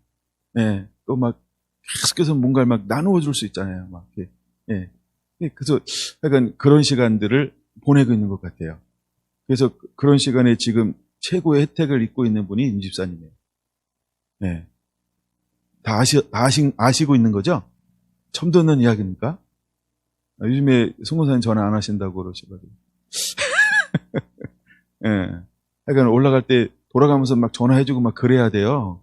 예, 또 막 계속해서 뭔가를 막 나누어 줄 수 있잖아요. 막, 예. 그래서 약간 그런 시간들을 보내고 있는 것 같아요. 그래서 그런 시간에 지금 최고의 혜택을 입고 있는 분이 임 집사님이에요. 예. 다 아시고 있는 거죠? 처음 듣는 이야기입니까? 요즘에 송교사님 전화 안 하신다고 그러시거든요. 예. 약간 올라갈 때 돌아가면서 막 전화해주고 막 그래야 돼요.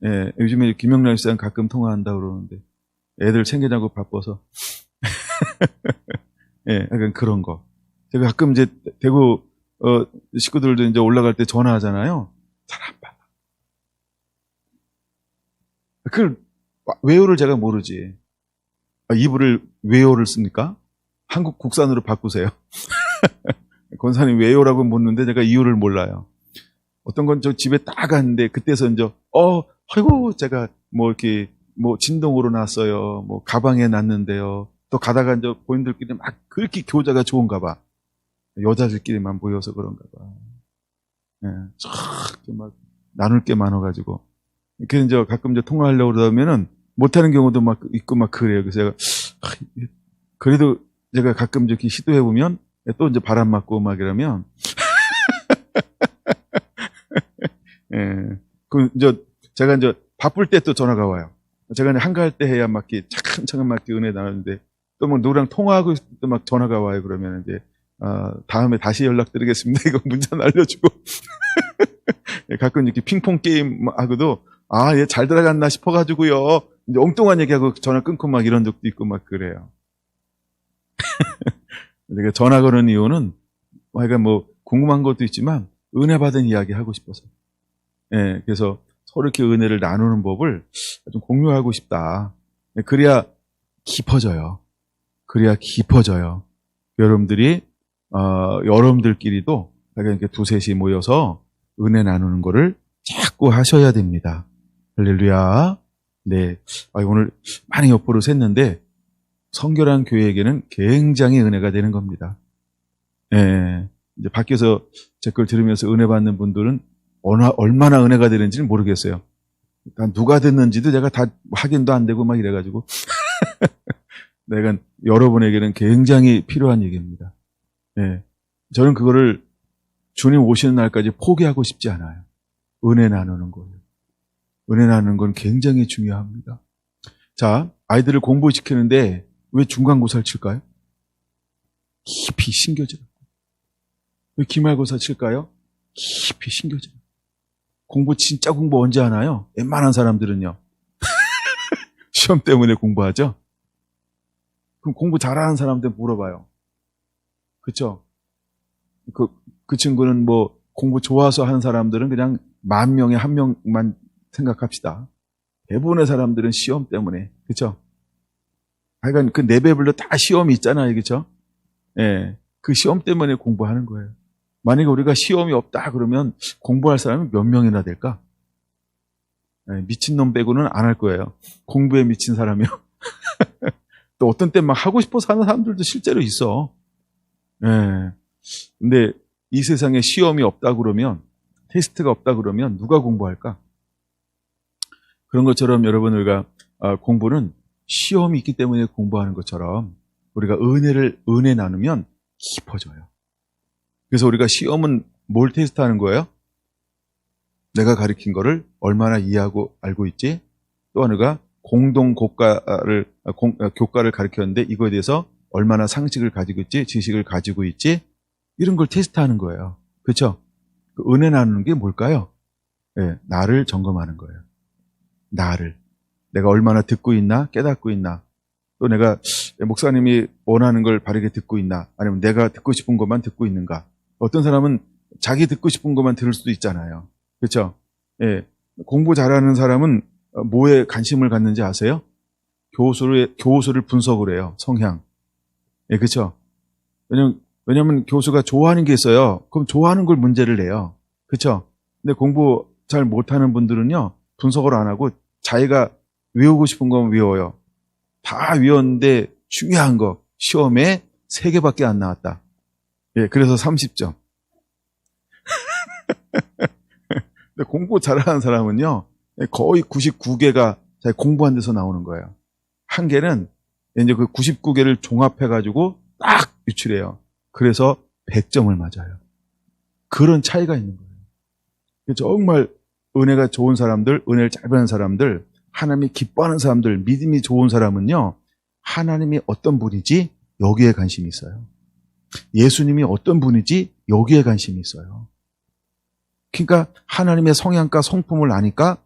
예. 요즘에 김영란 씨랑 가끔 통화한다고 그러는데 애들 챙기자고 바빠서. 예. 약간 그런 거. 제가 가끔 이제 대구, 식구들도 이제 올라갈 때 전화하잖아요. 잘 안 받아. 그걸, 외호를 제가 모르지. 이불을 외호를 씁니까? 한국 국산으로 바꾸세요. 권사님 외호라고 묻는데 제가 이유를 몰라요. 어떤 건 저 집에 딱 갔는데 그때서 이제 아이고 제가 뭐 이렇게 뭐 진동으로 났어요. 뭐 가방에 놨는데요. 또 가다가 이제 고인들끼리 막 그렇게 교제가 좋은가 봐. 여자들끼리만 모여서 그런가 봐. 예, 막 나눌 게 많아가지고. 그래서 이제 가끔 이제 통화하려고 그러면은 못하는 경우도 막 있고 막 그래요. 그래서 제가 그래도 제가 가끔 이렇게 시도해 보면 또 이제 바람 맞고 막 이러면 예. 그 이제 제가 이제 바쁠 때 또 전화가 와요. 제가 이제 한가할 때 해야 막 이렇게 차근차근 막 이렇게 은혜 나누는데 또 뭐 누구랑 통화하고 있을 때 막 전화가 와요. 그러면 이제 다음에 다시 연락드리겠습니다. 이거 문자 날려주고 가끔 이렇게 핑퐁 게임 하고도 얘 잘 들어갔나 싶어가지고요. 이제 엉뚱한 얘기하고 전화 끊고 막 이런 적도 있고 막 그래요. 제가 전화 거는 이유는 하여간 뭐 궁금한 것도 있지만 은혜 받은 이야기 하고 싶어서. 예, 그래서 서로 이렇게 은혜를 나누는 법을 좀 공유하고 싶다. 그래야 깊어져요. 그래야 깊어져요. 여러분들이 여러분들끼리도 이렇게 두셋이 모여서 은혜 나누는 거를 자꾸 하셔야 됩니다. 할렐루야. 네, 오늘 많이 엿보를 샜는데 성결한 교회에게는 굉장히 은혜가 되는 겁니다. 예, 이제 밖에서 제 걸 들으면서 은혜 받는 분들은 얼마나 은혜가 되는지는 모르겠어요. 누가 됐는지도 제가 다 확인도 안 되고 막 이래가지고 내가 여러분에게는 굉장히 필요한 얘기입니다. 예, 저는 그거를 주님 오시는 날까지 포기하고 싶지 않아요. 은혜 나누는 거예요. 은혜 나누는 건 굉장히 중요합니다. 자, 아이들을 공부시키는데 왜 중간고사를 칠까요? 깊이 신겨져요. 왜 기말고사 칠까요? 깊이 신겨져요. 진짜 공부 언제 하나요? 웬만한 사람들은요. 시험 때문에 공부하죠? 그럼 공부 잘하는 사람한테 물어봐요. 그쵸? 그 친구는 뭐 공부 좋아서 하는 사람들은 그냥 10,000명에 1명만 생각합시다. 대부분의 사람들은 시험 때문에. 그쵸? 하여간 그 네 배별로 다 시험이 있잖아요. 그쵸? 예. 그 시험 때문에 공부하는 거예요. 만약에 우리가 시험이 없다 그러면 공부할 사람이 몇 명이나 될까? 미친놈 빼고는 안 할 거예요. 공부에 미친 사람이요. 또 어떤 때 막 하고 싶어서 하는 사람들도 실제로 있어. 근데 이 세상에 시험이 없다 그러면, 테스트가 없다 그러면 누가 공부할까? 그런 것처럼 여러분, 우리가 공부는 시험이 있기 때문에 공부하는 것처럼 우리가 은혜 나누면 깊어져요. 그래서 우리가 시험은 뭘 테스트하는 거예요? 내가 가르친 거를 얼마나 이해하고 알고 있지? 또 하나가 공동 교과를 가르쳤는데 이거에 대해서 얼마나 상식을 가지고 있지? 지식을 가지고 있지? 이런 걸 테스트하는 거예요. 그렇죠? 그 은혜 나누는 게 뭘까요? 나를 점검하는 거예요. 나를. 내가 얼마나 듣고 있나? 깨닫고 있나? 또 내가 목사님이 원하는 걸 바르게 듣고 있나? 아니면 내가 듣고 싶은 것만 듣고 있는가? 어떤 사람은 자기 듣고 싶은 것만 들을 수도 있잖아요. 그렇죠? 공부 잘하는 사람은 뭐에 관심을 갖는지 아세요? 교수를 분석을 해요. 성향. 그렇죠? 왜냐면 교수가 좋아하는 게 있어요. 그럼 좋아하는 걸 문제를 내요. 그렇죠? 근데 공부 잘 못하는 분들은요, 분석을 안 하고 자기가 외우고 싶은 건 외워요. 다 외웠는데 중요한 거 시험에 3개밖에 안 나왔다. 그래서 30점. 근데 공부 잘하는 사람은요, 거의 99개가 자기 공부한 데서 나오는 거예요. 한 개는 이제 그 99개를 종합해가지고 딱 유출해요. 그래서 100점을 맞아요. 그런 차이가 있는 거예요. 정말 은혜가 좋은 사람들, 은혜를 잘 받는 사람들, 하나님이 기뻐하는 사람들, 믿음이 좋은 사람은요, 하나님이 어떤 분이지? 여기에 관심이 있어요. 예수님이 어떤 분이지? 여기에 관심이 있어요. 그러니까 하나님의 성향과 성품을 아니까,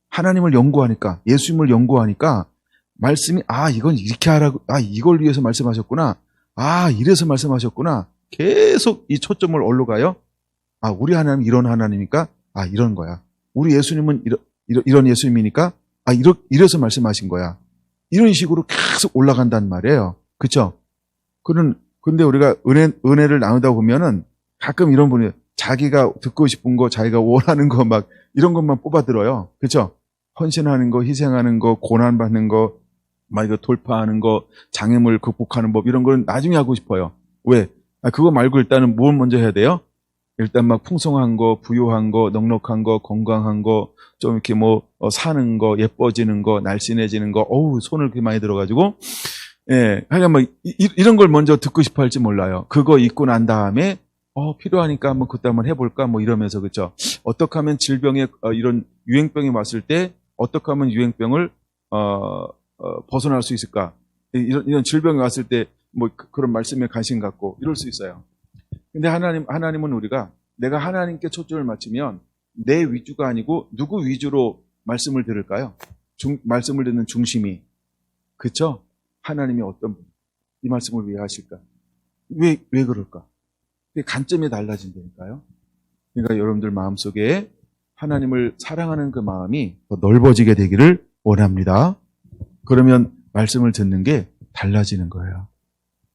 하나님을 연구하니까, 예수님을 연구하니까 말씀이 이건 이렇게 하라고, 이걸 위해서 말씀하셨구나, 이래서 말씀하셨구나, 계속 이 초점을 어디로 가요? 우리 하나님 이런 하나님이니까 이런 거야. 우리 예수님은 이런 예수님이니까 이래서 말씀하신 거야. 이런 식으로 계속 올라간단 말이에요. 그렇죠? 근데 우리가 은혜를 나누다 보면은 가끔 이런 분이 자기가 듣고 싶은 거, 자기가 원하는 거 막 이런 것만 뽑아들어요. 그렇죠? 헌신하는 거, 희생하는 거, 고난 받는 거, 막 이거 돌파하는 거, 장애물 극복하는 법 이런 거는 나중에 하고 싶어요. 왜? 그거 말고 일단은 뭘 먼저 해야 돼요? 일단 막 풍성한 거, 부유한 거, 넉넉한 거, 건강한 거, 좀 이렇게 사는 거, 예뻐지는 거, 날씬해지는 거, 손을 그렇게 많이 들어가지고, 하여간 막 이런 걸 먼저 듣고 싶어 할지 몰라요. 그거 있고 난 다음에, 필요하니까 한번 그때 한번 해볼까? 이러면서, 그쵸? 어떻게 하면 질병에, 이런 유행병이 왔을 때, 어떻게 하면 유행병을, 벗어날 수 있을까? 이런 질병이 왔을 때, 그런 말씀에 관심 갖고, 이럴 수 있어요. 근데 하나님은 우리가 내가 하나님께 초점을 맞추면 내 위주가 아니고 누구 위주로 말씀을 들을까요? 말씀을 듣는 중심이. 그쵸? 하나님이 어떤 분, 이 말씀을 왜 하실까? 왜 그럴까? 관점이 달라진다니까요. 그러니까 여러분들 마음속에 하나님을 사랑하는 그 마음이 더 넓어지게 되기를 원합니다. 그러면 말씀을 듣는 게 달라지는 거예요.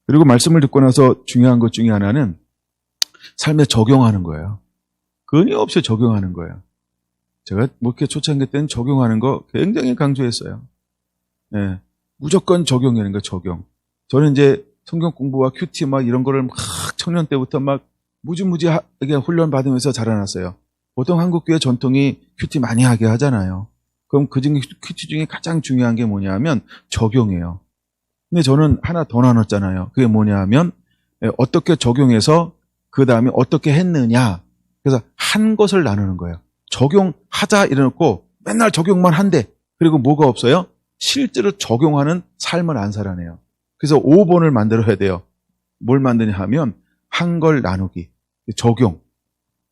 그리고 말씀을 듣고 나서 중요한 것 중에 하나는 삶에 적용하는 거예요. 끊임없이 적용하는 거예요. 제가 목회 초창기 때는 적용하는 거 굉장히 강조했어요. 무조건 적용하는 거, 적용. 저는 이제 성경 공부와 큐티 이런 거를 막 청년 때부터 막 무지무지하게 훈련 받으면서 자라났어요. 보통 한국교회 전통이 큐티 많이 하게 하잖아요. 그럼 그 중에 큐티 중에 가장 중요한 게 뭐냐면 적용이에요. 근데 저는 하나 더 나눴잖아요. 그게 뭐냐면 어떻게 적용해서 그 다음에 어떻게 했느냐. 그래서 한 것을 나누는 거예요. 적용하자 이래놓고 맨날 적용만 한대. 그리고 뭐가 없어요? 실제로 적용하는 삶을 안 살아내요. 그래서 5번을 만들어야 돼요. 뭘 만드냐 하면 한 걸 나누기. 적용.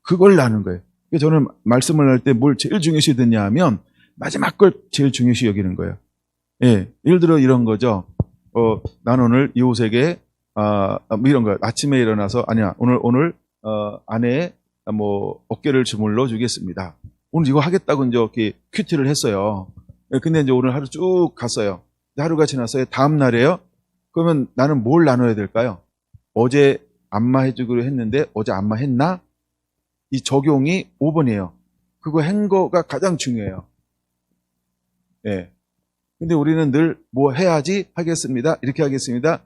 그걸 나누는 거예요. 그래서 저는 말씀을 할 때 뭘 제일 중요시 듣냐 하면 마지막 걸 제일 중요시 여기는 거예요. 예를 들어 이런 거죠. 난 오늘 이호세에게 이런 거야. 아침에 일어나서 오늘 아내의 어깨를 주물러 주겠습니다. 오늘 이거 하겠다고 이제 이렇게 큐티를 했어요. 근데 이제 오늘 하루 쭉 갔어요. 하루가 지났어요. 다음 날에요. 그러면 나는 뭘 나눠야 될까요? 어제 안마해주기로 했는데 어제 안마했나? 이 적용이 5번이에요. 그거 한 거가 가장 중요해요. 예. 근데 우리는 늘 뭐 해야지 하겠습니다. 이렇게 하겠습니다.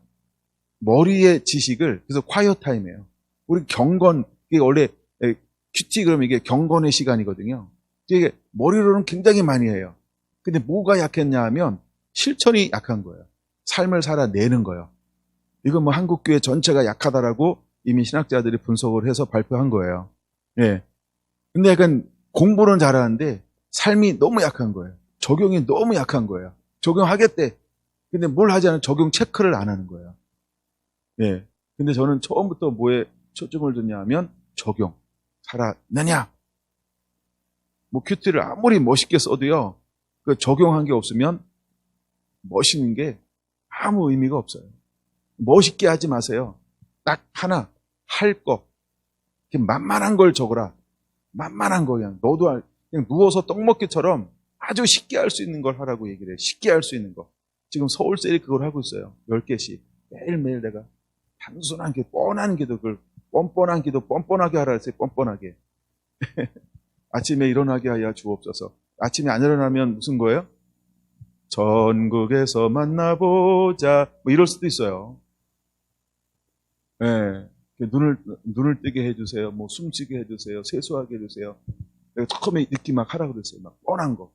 머리의 지식을, 그래서 콰이어 타임이에요. 우리 경건, 이게 원래 큐티 그러면 이게 경건의 시간이거든요. 이게 머리로는 굉장히 많이 해요. 근데 뭐가 약했냐 하면 실천이 약한 거예요. 삶을 살아내는 거예요. 이건 뭐 한국교회 전체가 약하다라고 이미 신학자들이 분석을 해서 발표한 거예요. 예. 근데 약간 공부는 잘하는데 삶이 너무 약한 거예요. 적용이 너무 약한 거예요. 적용하겠대. 근데 뭘 하지 않은 적용 체크를 안 하는 거예요. 예. 근데 저는 처음부터 뭐에 초점을 뒀냐 하면 적용. 살아내냐? 뭐 큐티를 아무리 멋있게 써도요. 그 적용한 게 없으면 멋있는 게 아무 의미가 없어요. 멋있게 하지 마세요. 딱 하나 할 거. 만만한 걸 적어라. 만만한 거 그냥 너도 그냥 누워서 떡 먹기처럼 아주 쉽게 할 수 있는 걸 하라고 얘기를 해. 쉽게 할 수 있는 거. 지금 서울셀이 그걸 하고 있어요. 10개씩. 매일매일 내가 단순한 게 뻔한 기도 그걸 뻔뻔한 기도 뻔뻔하게 하라 했어요. 뻔뻔하게. 아침에 일어나게 하여 주옵소서. 아침에 안 일어나면 무슨 거예요? 전국에서 만나보자. 뭐 이럴 수도 있어요. 예. 눈을 뜨게 해주세요. 뭐 숨쉬게 해주세요. 세수하게 해주세요. 내가 처음에 이렇게 막 하라고 그랬어요. 막 뻔한 거.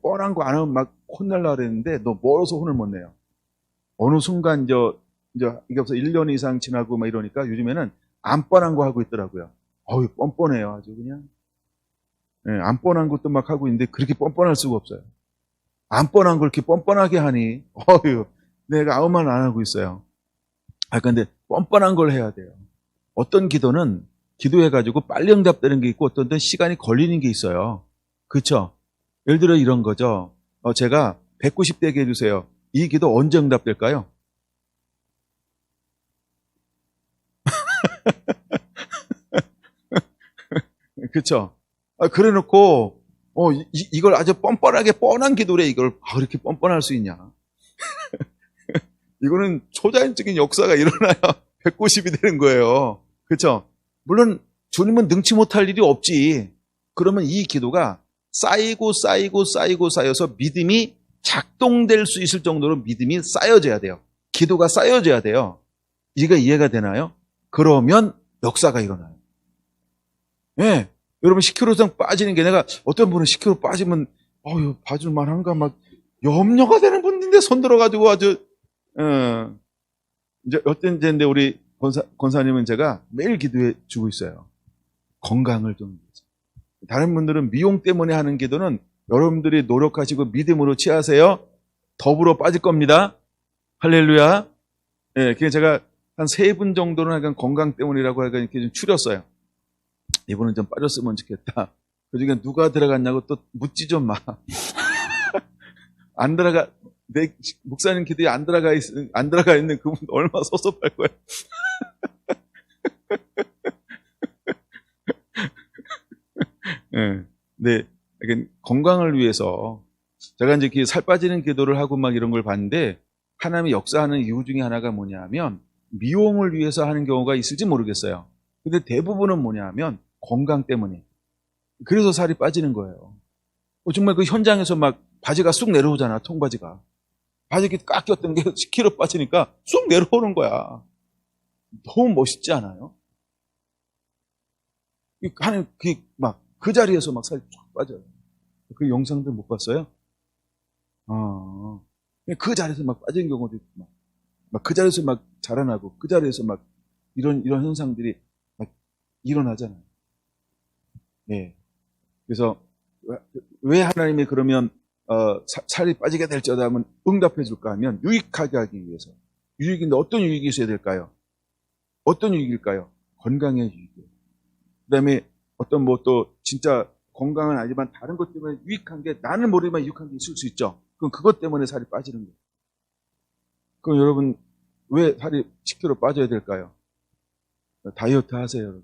뻔한 거 안 하면 막 혼날라 그랬는데 너 멀어서 혼을 못 내요. 어느 순간 이게 없어 1년 이상 지나고 막 이러니까 요즘에는 안 뻔한 거 하고 있더라고요. 어우, 뻔뻔해요. 아주 그냥. 예, 안 뻔한 것도 막 하고 있는데 그렇게 뻔뻔할 수가 없어요. 안 뻔한 걸 이렇게 뻔뻔하게 하니, 어휴, 내가 아무 말 안 하고 있어요. 근데 뻔뻔한 걸 해야 돼요. 어떤 기도는 기도해가지고 빨리 응답되는 게 있고 어떤 시간이 걸리는 게 있어요. 그렇죠? 예를 들어 이런 거죠. 제가 190대게 해주세요. 이 기도 언제 응답될까요? 그렇죠? 그래 놓고 이걸 아주 뻔뻔하게 뻔한 기도래 이걸 이렇게 뻔뻔할 수 있냐? 이거는 초자연적인 역사가 일어나야 190이 되는 거예요. 그렇죠? 물론 주님은 능치 못할 일이 없지. 그러면 이 기도가 쌓여서 믿음이 작동될 수 있을 정도로 믿음이 쌓여져야 돼요. 기도가 쌓여져야 돼요. 이게 이해가 되나요? 그러면 역사가 일어나요. 예. 여러분 10kg 이상 빠지는 게 내가 어떤 분은 10kg 빠지면 봐줄 만한가 막 염려가 되는 분인데 손 들어가지고 아주 이제 어떤 데인데 우리 권사님은 제가 매일 기도해 주고 있어요. 건강을 좀 위해서. 다른 분들은 미용 때문에 하는 기도는 여러분들이 노력하시고 믿음으로 취하세요. 더불어 빠질 겁니다. 할렐루야. 예, 그래서 제가 한 3분 정도는 약간 건강 때문이라고 하니까 이렇게 좀 추렸어요. 이분은 좀 빠졌으면 좋겠다. 그 중에 누가 들어갔냐고 또 묻지 좀 마. 안 들어가, 내 목사님 기도에 안 들어가 있는 그분 얼마나 섭섭할 거야. 네. 네. 건강을 위해서 제가 이제 살 빠지는 기도를 하고 막 이런 걸 봤는데 하나님이 역사하는 이유 중에 하나가 뭐냐 하면 미용을 위해서 하는 경우가 있을지 모르겠어요. 근데 대부분은 뭐냐 하면 건강 때문에. 그래서 살이 빠지는 거예요. 정말 그 현장에서 막 바지가 쑥 내려오잖아, 통바지가. 바지 이렇게 꽉 꼈던 게 10kg 빠지니까 쑥 내려오는 거야. 너무 멋있지 않아요? 하는 그 자리에서 막 살이 쫙 빠져요. 그 영상들 못 봤어요? 그 자리에서 막 빠진 경우도 있고, 막 그 자리에서 막 자라나고, 그 자리에서 막 이런 현상들이 막 일어나잖아요. 예. 그래서 왜 하나님이 그러면 살이 빠지게 될지어다 하면 응답해 줄까 하면 유익하게 하기 위해서. 유익인데 어떤 유익이 있어야 될까요? 어떤 유익일까요? 건강의 유익이에요. 그 다음에 어떤 또 진짜 건강은 아니지만 다른 것 때문에 유익한 게 나는 모르지만 유익한 게 있을 수 있죠. 그럼 그것 때문에 살이 빠지는 거예요. 그럼 여러분 왜 살이 10kg 빠져야 될까요? 다이어트 하세요, 여러분.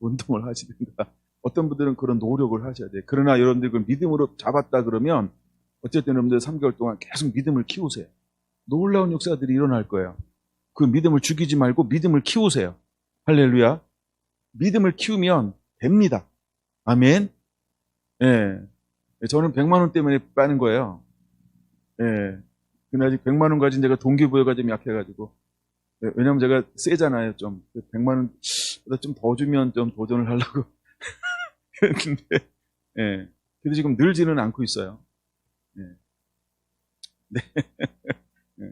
운동을 하시든가. 어떤 분들은 그런 노력을 하셔야 돼요. 그러나 여러분들 그 믿음으로 잡았다 그러면 어쨌든 여러분들 3개월 동안 계속 믿음을 키우세요. 놀라운 역사들이 일어날 거예요. 그 믿음을 죽이지 말고 믿음을 키우세요. 할렐루야. 믿음을 키우면 됩니다. 아멘. 예. 저는 100만 원 때문에 빠는 거예요. 예. 근데 아직 100만 원 가진 제가 동기부여가 좀 약해가지고. 예. 왜냐면 제가 세잖아요, 좀. 100만 원보다 좀 더 주면 좀 도전을 하려고. 그랬는데, 예. 근데 지금 늘지는 않고 있어요. 예. 네. 예.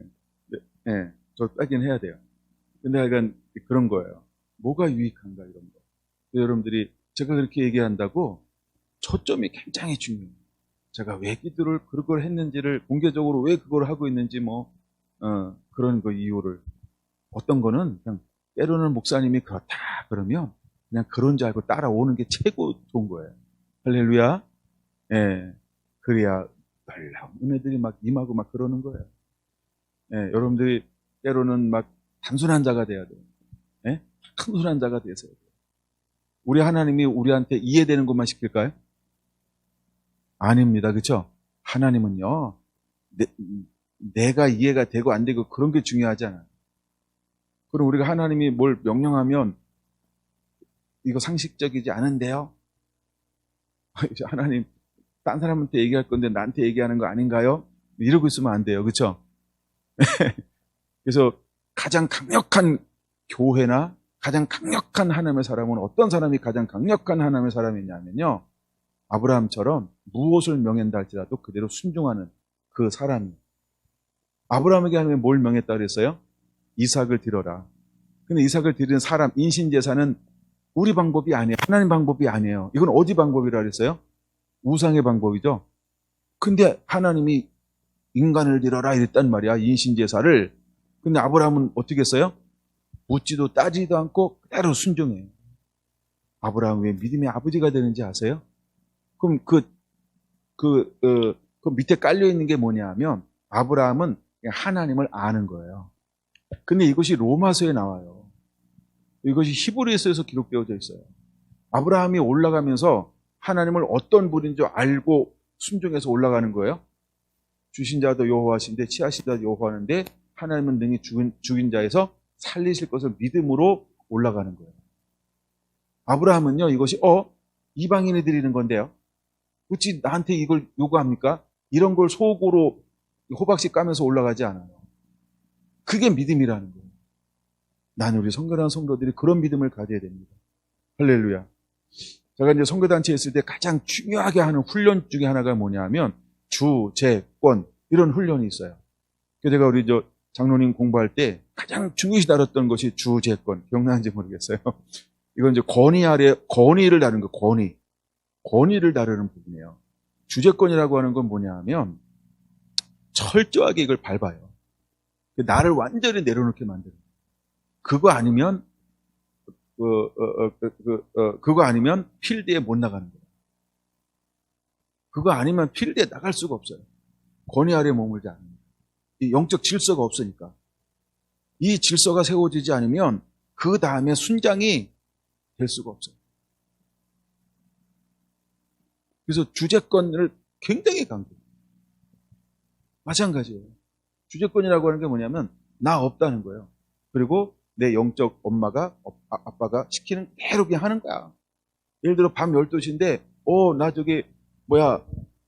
네. 예. 저 빼긴 해야 돼요. 근데 약간 그런 거예요. 뭐가 유익한가, 이런 거. 여러분들이 제가 그렇게 얘기한다고 초점이 굉장히 중요해요. 제가 왜 기도를 그걸 했는지를 공개적으로 왜 그걸 하고 있는지 그런 거 이유를 어떤 거는 그냥 때로는 목사님이 그렇다 그러면 그냥 그런 줄 알고 따라오는 게 최고 좋은 거예요. 할렐루야. 예. 그래야 놀라운 은혜들이 막 임하고 막 그러는 거예요. 예. 여러분들이 때로는 막 단순한 자가 돼야 돼요. 예? 단순한 자가 되세요. 우리 하나님이 우리한테 이해되는 것만 시킬까요? 아닙니다. 그렇죠? 하나님은요. 내가 이해가 되고 안 되고 그런 게 중요하지 않아요. 그럼 우리가 하나님이 뭘 명령하면 이거 상식적이지 않은데요? 하나님 딴 사람한테 얘기할 건데 나한테 얘기하는 거 아닌가요? 이러고 있으면 안 돼요. 그렇죠? 그래서 가장 강력한 교회나 가장 강력한 하나님의 사람은 어떤 사람이 가장 강력한 하나님의 사람이냐면요. 아브라함처럼 무엇을 명한다 할지라도 그대로 순종하는 그 사람이. 아브라함에게 하나님이 뭘 명했다 그랬어요? 이삭을 드려라. 근데 이삭을 드리는 사람, 인신제사는 우리 방법이 아니에요. 하나님 방법이 아니에요. 이건 어디 방법이라 그랬어요? 우상의 방법이죠. 근데 하나님이 인간을 드려라 이랬단 말이야. 인신제사를. 근데 아브라함은 어떻게 했어요? 묻지도 따지도 않고 그대로 순종해요. 아브라함 왜 믿음의 아버지가 되는지 아세요? 그럼 그 밑에 깔려있는 게 뭐냐 하면 아브라함은 하나님을 아는 거예요. 근데 이것이 로마서에 나와요. 이것이 히브리서에서 기록되어져 있어요. 아브라함이 올라가면서 하나님을 어떤 분인 줄 알고 순종해서 올라가는 거예요. 주신 자도 여호와신데 취하신 자도 여호와인데 하나님은 능히 죽인 자에서 살리실 것을 믿음으로 올라가는 거예요. 아브라함은요, 이것이 이방인이 드리는 건데요. 어찌 나한테 이걸 요구합니까? 이런 걸 속으로 호박씨 까면서 올라가지 않아요. 그게 믿음이라는 거예요. 나는 우리 성결한 성도들이 그런 믿음을 가져야 됩니다. 할렐루야. 제가 이제 성교단체에 있을 때 가장 중요하게 하는 훈련 중에 하나가 뭐냐면 주재권 이런 훈련이 있어요. 그래서 제가 우리 장로님 공부할 때 가장 중요시 다뤘던 것이 주재권. 기억나는지 모르겠어요. 이건 이제 권위 아래 권위를 다루는 거, 권위를 다루는 부분이에요. 주재권이라고 하는 건 뭐냐 하면 철저하게 이걸 밟아요. 나를 완전히 내려놓게 만드는 거예요. 그거 아니면 필드에 못 나가는 거예요. 그거 아니면 필드에 나갈 수가 없어요. 권위 아래 머물지 않으면. 이 영적 질서가 없으니까. 이 질서가 세워지지 않으면 그 다음에 순장이 될 수가 없어요. 그래서 주재권을 굉장히 강조해요. 마찬가지예요. 주재권이라고 하는 게 뭐냐면 나 없다는 거예요. 그리고 내 영적 엄마가 아빠가 시키는 대로 그냥 하는 거야. 예를 들어 밤 12시인데 나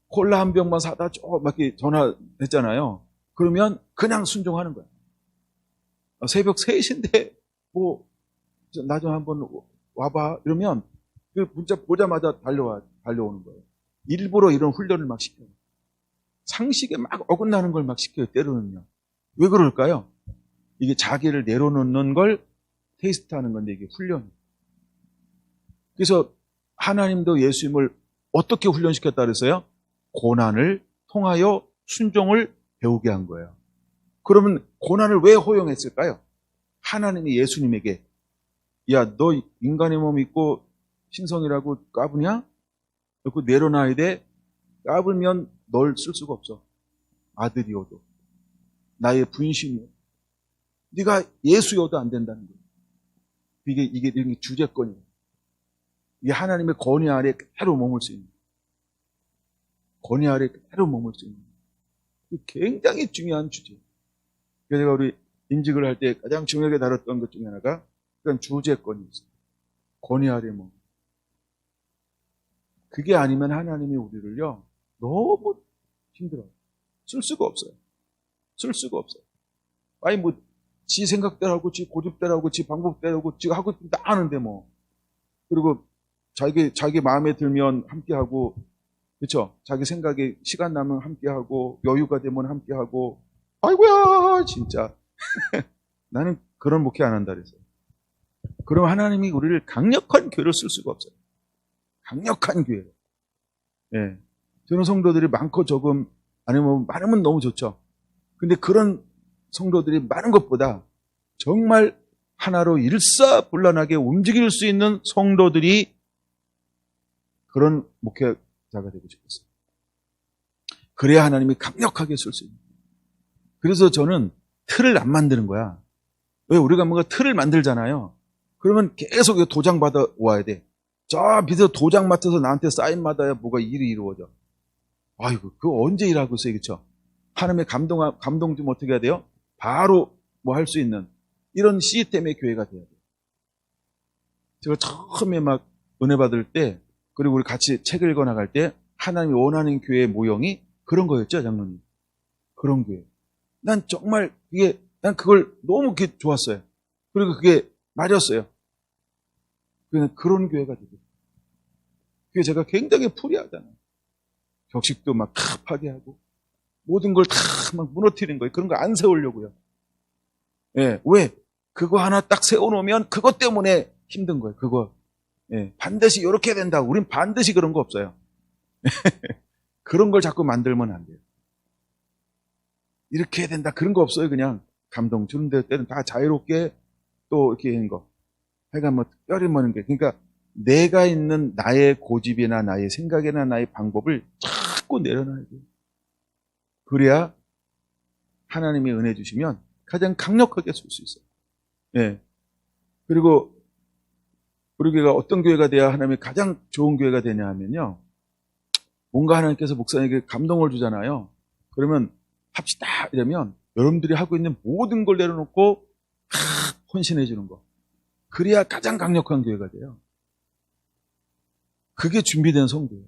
콜라 한 병만 사다 줘 막 이렇게 전화했잖아요. 그러면 그냥 순종하는 거야. 새벽 3시인데 나 좀 한번 와봐 이러면 그 문자 보자마자 달려오는 거예요. 일부러 이런 훈련을 막 시켜요. 상식에 막 어긋나는 걸 막 시켜요. 때로는요. 왜 그럴까요? 이게 자기를 내려놓는 걸 테스트하는 건데 이게 훈련이에요. 그래서 하나님도 예수님을 어떻게 훈련시켰다 그랬어요? 고난을 통하여 순종을 배우게 한 거예요. 그러면 고난을 왜 허용했을까요? 하나님이 예수님에게 야, 너 인간의 몸 있고 신성이라고 까부냐? 그거 내려놔야 돼. 까불면 널 쓸 수가 없어. 아들이어도. 나의 분신이요. 네가 예수여도 안 된다는 거예요. 이게 주재권이에요. 이게 하나님의 권위 아래 그대로 머물 수 있는. 권위 아래 그대로 머물 수 있는. 굉장히 중요한 주제예요. 그래서 제가 우리 임직을 할 때 가장 중요하게 다뤘던 것 중에 하나가 그건 주재권이 있어요. 권위 아래 뭐. 그게 아니면 하나님이 우리를요, 너무 힘들어요. 쓸 수가 없어요. 쓸 수가 없어요. 아니, 뭐, 지 생각대로 하고, 지 고집대로 하고, 지 방법대로 하고, 지가 하고 싶은 다 아는데 뭐. 그리고 자기 마음에 들면 함께하고, 그쵸? 자기 생각에 시간 나면 함께하고, 여유가 되면 함께하고, 아이고야, 진짜. 나는 그런 목회 안 한다 그랬어요. 그럼 하나님이 우리를 강력한 교회로 쓸 수가 없어요. 강력한 교회로. 예. 저는 성도들이 많고 적음, 아니면 많으면 너무 좋죠. 근데 그런 성도들이 많은 것보다 정말 하나로 일사불란하게 움직일 수 있는 성도들이 그런 목회자가 되고 싶었어요. 그래야 하나님이 강력하게 쓸 수 있는 거예요. 그래서 저는 틀을 안 만드는 거야. 왜 우리가 뭔가 틀을 만들잖아요. 그러면 계속 도장 받아 와야 돼. 저 밑에서 도장 맡아서 나한테 사인 받아야 뭐가 일이 이루어져. 아이고, 그거 언제 일하고 있어요, 그쵸? 하나님의 감동 좀 어떻게 해야 돼요? 바로 뭐 할 수 있는 이런 시스템의 교회가 돼야 돼요. 제가 처음에 막 은혜 받을 때, 그리고 우리 같이 책을 읽어 나갈 때, 하나님이 원하는 교회의 모형이 그런 거였죠, 장로님. 그런 교회. 난 정말 난 그걸 너무 좋았어요. 그리고 그게 맞았어요. 그런 교회가 되고. 그게 제가 굉장히 풀이하잖아요. 격식도 막 kap하게 하고, 모든 걸 다 막 무너뜨리는 거예요. 그런 거 안 세우려고요. 예, 왜? 그거 하나 딱 세워놓으면 그것 때문에 힘든 거예요. 그거. 예, 반드시 이렇게 해야 된다. 우린 반드시 그런 거 없어요. 그런 걸 자꾸 만들면 안 돼요. 이렇게 해야 된다. 그런 거 없어요. 그냥 감동 주는 때는 다 자유롭게 또 이렇게 하는 거. 하여간 뭐 특별히 뭐는 게. 그러니까 내가 있는 나의 고집이나 나의 생각이나 나의 방법을 자꾸 내려놔야 돼요. 그래야 하나님이 은혜 주시면 가장 강력하게 쓸 수 있어요. 예. 그리고 우리 교회가 어떤 교회가 돼야 하나님이 가장 좋은 교회가 되냐 하면요. 뭔가 하나님께서 목사님에게 감동을 주잖아요. 그러면 합시다 이러면 여러분들이 하고 있는 모든 걸 내려놓고 헌신해 주는 거. 그래야 가장 강력한 교회가 돼요. 그게 준비된 성도예요.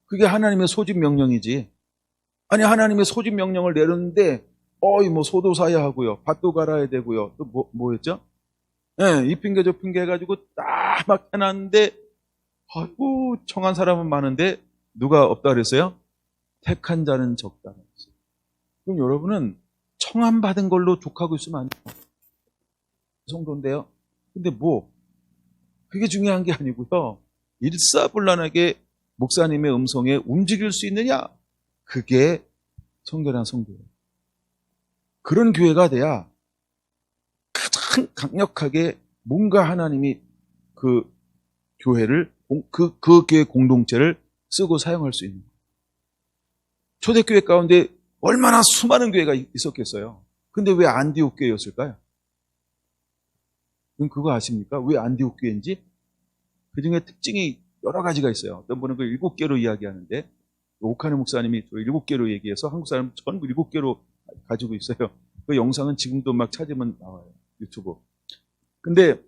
그게 하나님의 소집 명령이지. 아니, 하나님의 소집 명령을 내렸는데 뭐 소도 사야 하고요. 밭도 갈아야 되고요. 또 뭐였죠? 예, 이 핑계 저 핑계 해가지고 딱 막 해놨는데 아이고 청한 사람은 많은데 누가 없다 그랬어요? 택한 자는 적다 그랬어요. 그럼 여러분은 청한 받은 걸로 족하고 있으면 안 돼요. 성도인데요. 근데 그게 중요한 게 아니고요. 일사불란하게 목사님의 음성에 움직일 수 있느냐? 그게 성결한 성도예요. 그런 교회가 돼야 가장 강력하게 뭔가 하나님이 그 교회를, 그 교회 공동체를 쓰고 사용할 수 있는 거예요. 초대교회 가운데 얼마나 수많은 교회가 있었겠어요. 근데 왜 안디옥 교회였을까요? 그거 아십니까? 왜 안디옥 교회인지? 그 중에 특징이 여러 가지가 있어요. 어떤 분은 그 7개로 이야기하는데, 오카네 목사님이 7개로 얘기해서 한국 사람 전부 7개로 가지고 있어요. 그 영상은 지금도 막 찾으면 나와요. 유튜브. 근데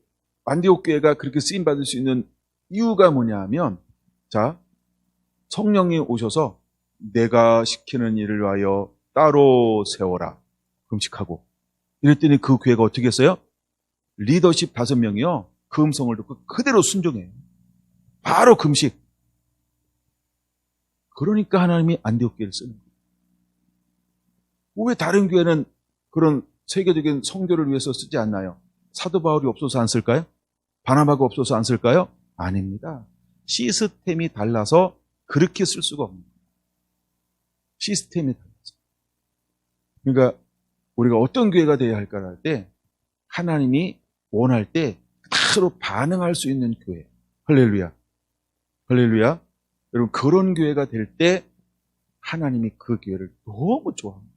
안디옥 교회가 그렇게 쓰임받을 수 있는 이유가 뭐냐 하면, 자, 성령이 오셔서 내가 시키는 일을 위하여 따로 세워라. 금식하고. 이랬더니 그 교회가 어떻게 했어요? 리더십 5명이요. 그 음성을 듣고 그대로 순종해요. 바로 금식. 그러니까 하나님이 안디옥 교회를 쓰는 거예요. 왜 다른 교회는 그런 세계적인 성교를 위해서 쓰지 않나요? 사도 바울이 없어서 안 쓸까요? 바나바가 없어서 안 쓸까요? 아닙니다. 시스템이 달라서 그렇게 쓸 수가 없는 거예요. 시스템이 달라서. 그러니까 우리가 어떤 교회가 되어야 할까 할 때 하나님이 원할 때 그대로 반응할 수 있는 교회. 할렐루야. 할렐루야. 여러분 그런 교회가 될 때 하나님이 그 교회를 너무 좋아합니다.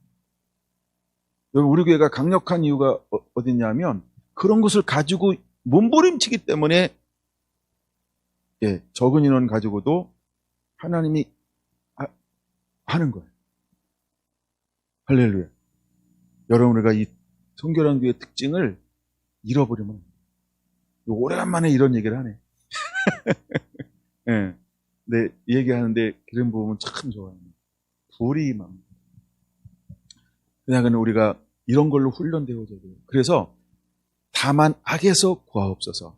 여러분 우리 교회가 강력한 이유가 어딨냐면 그런 것을 가지고 몸부림치기 때문에 적은 인원 가지고도 하나님이 하는 거예요. 할렐루야. 여러분 우리가 이 성결한 교회의 특징을 잃어버리면 오래간만에 이런 얘기를 하네. 네. 네, 얘기하는데 기름 부으면 참 좋아요. 불이 막. 그냥 우리가 이런 걸로 훈련되어져야 돼요. 그래서 다만 악에서 구하옵소서.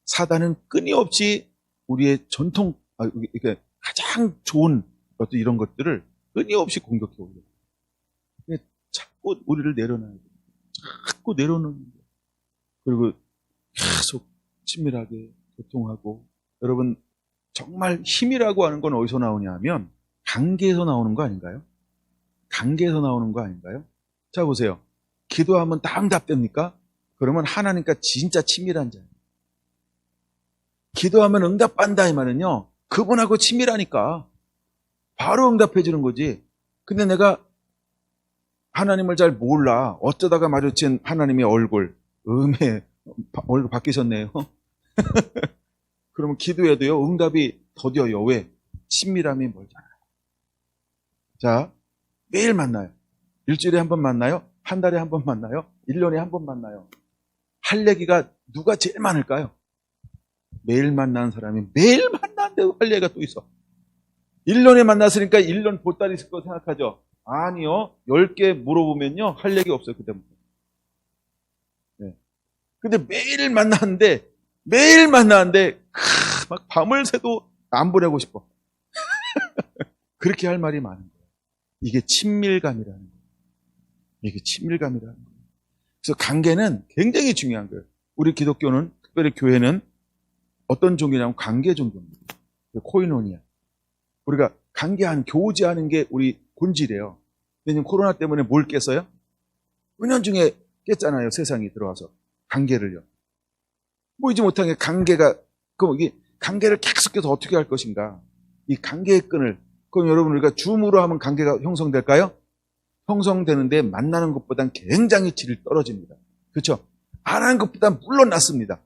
사단은 끊임없이 우리의 전통, 이게 가장 좋은 어떤 이런 것들을 끊임없이 공격해 오려고. 자꾸 우리를 내려놔야 돼요. 자꾸 내려놓는 거예요. 그리고 계속 친밀하게 교통하고. 여러분, 정말 힘이라고 하는 건 어디서 나오냐 하면 관계에서 나오는 거 아닌가요? 관계에서 나오는 거 아닌가요? 자, 보세요. 기도하면 다 응답됩니까? 그러면 하나님과 진짜 친밀한 자예요. 기도하면 응답받는다 이 말은요, 그분하고 친밀하니까 바로 응답해 주는 거지. 근데 내가 하나님을 잘 몰라. 어쩌다가 마주친 하나님의 얼굴, 얼굴 바뀌셨네요. 그러면 기도해도요, 응답이 더뎌요. 왜? 친밀함이 멀잖아요. 자, 매일 만나요. 일주일에 한 번 만나요? 한 달에 한 번 만나요? 1년에 한 번 만나요? 할 얘기가 누가 제일 많을까요? 매일 만나는 사람이 매일 만나는데도 할 얘기가 또 있어. 1년에 만났으니까 1년 보따리 있을 거 생각하죠? 아니요. 10개 물어보면요, 할 얘기 없어요, 그때부터. 네. 근데 매일 만나는데, 막 밤을 새도 안 보내고 싶어. 그렇게 할 말이 많은 거예요. 이게 친밀감이라는 거예요. 이게 친밀감이라는 거예요. 그래서 관계는 굉장히 중요한 거예요. 우리 기독교는, 특별히 교회는 어떤 종교냐면 관계 종교입니다. 코이노니아. 우리가 관계하는, 교제하는 게 우리 본질이에요. 왜냐면 코로나 때문에 뭘 깼어요? 은연중에 깼잖아요. 세상이 들어와서. 관계를요. 보이지 못한 게 관계가, 그럼 이 관계를 계속해서 어떻게 할 것인가? 이 관계의 끈을, 그럼 여러분 우리가 줌으로 하면 관계가 형성될까요? 형성되는데 만나는 것보단 굉장히 질이 떨어집니다. 그렇죠? 안 하는 것보단 물론 낫습니다.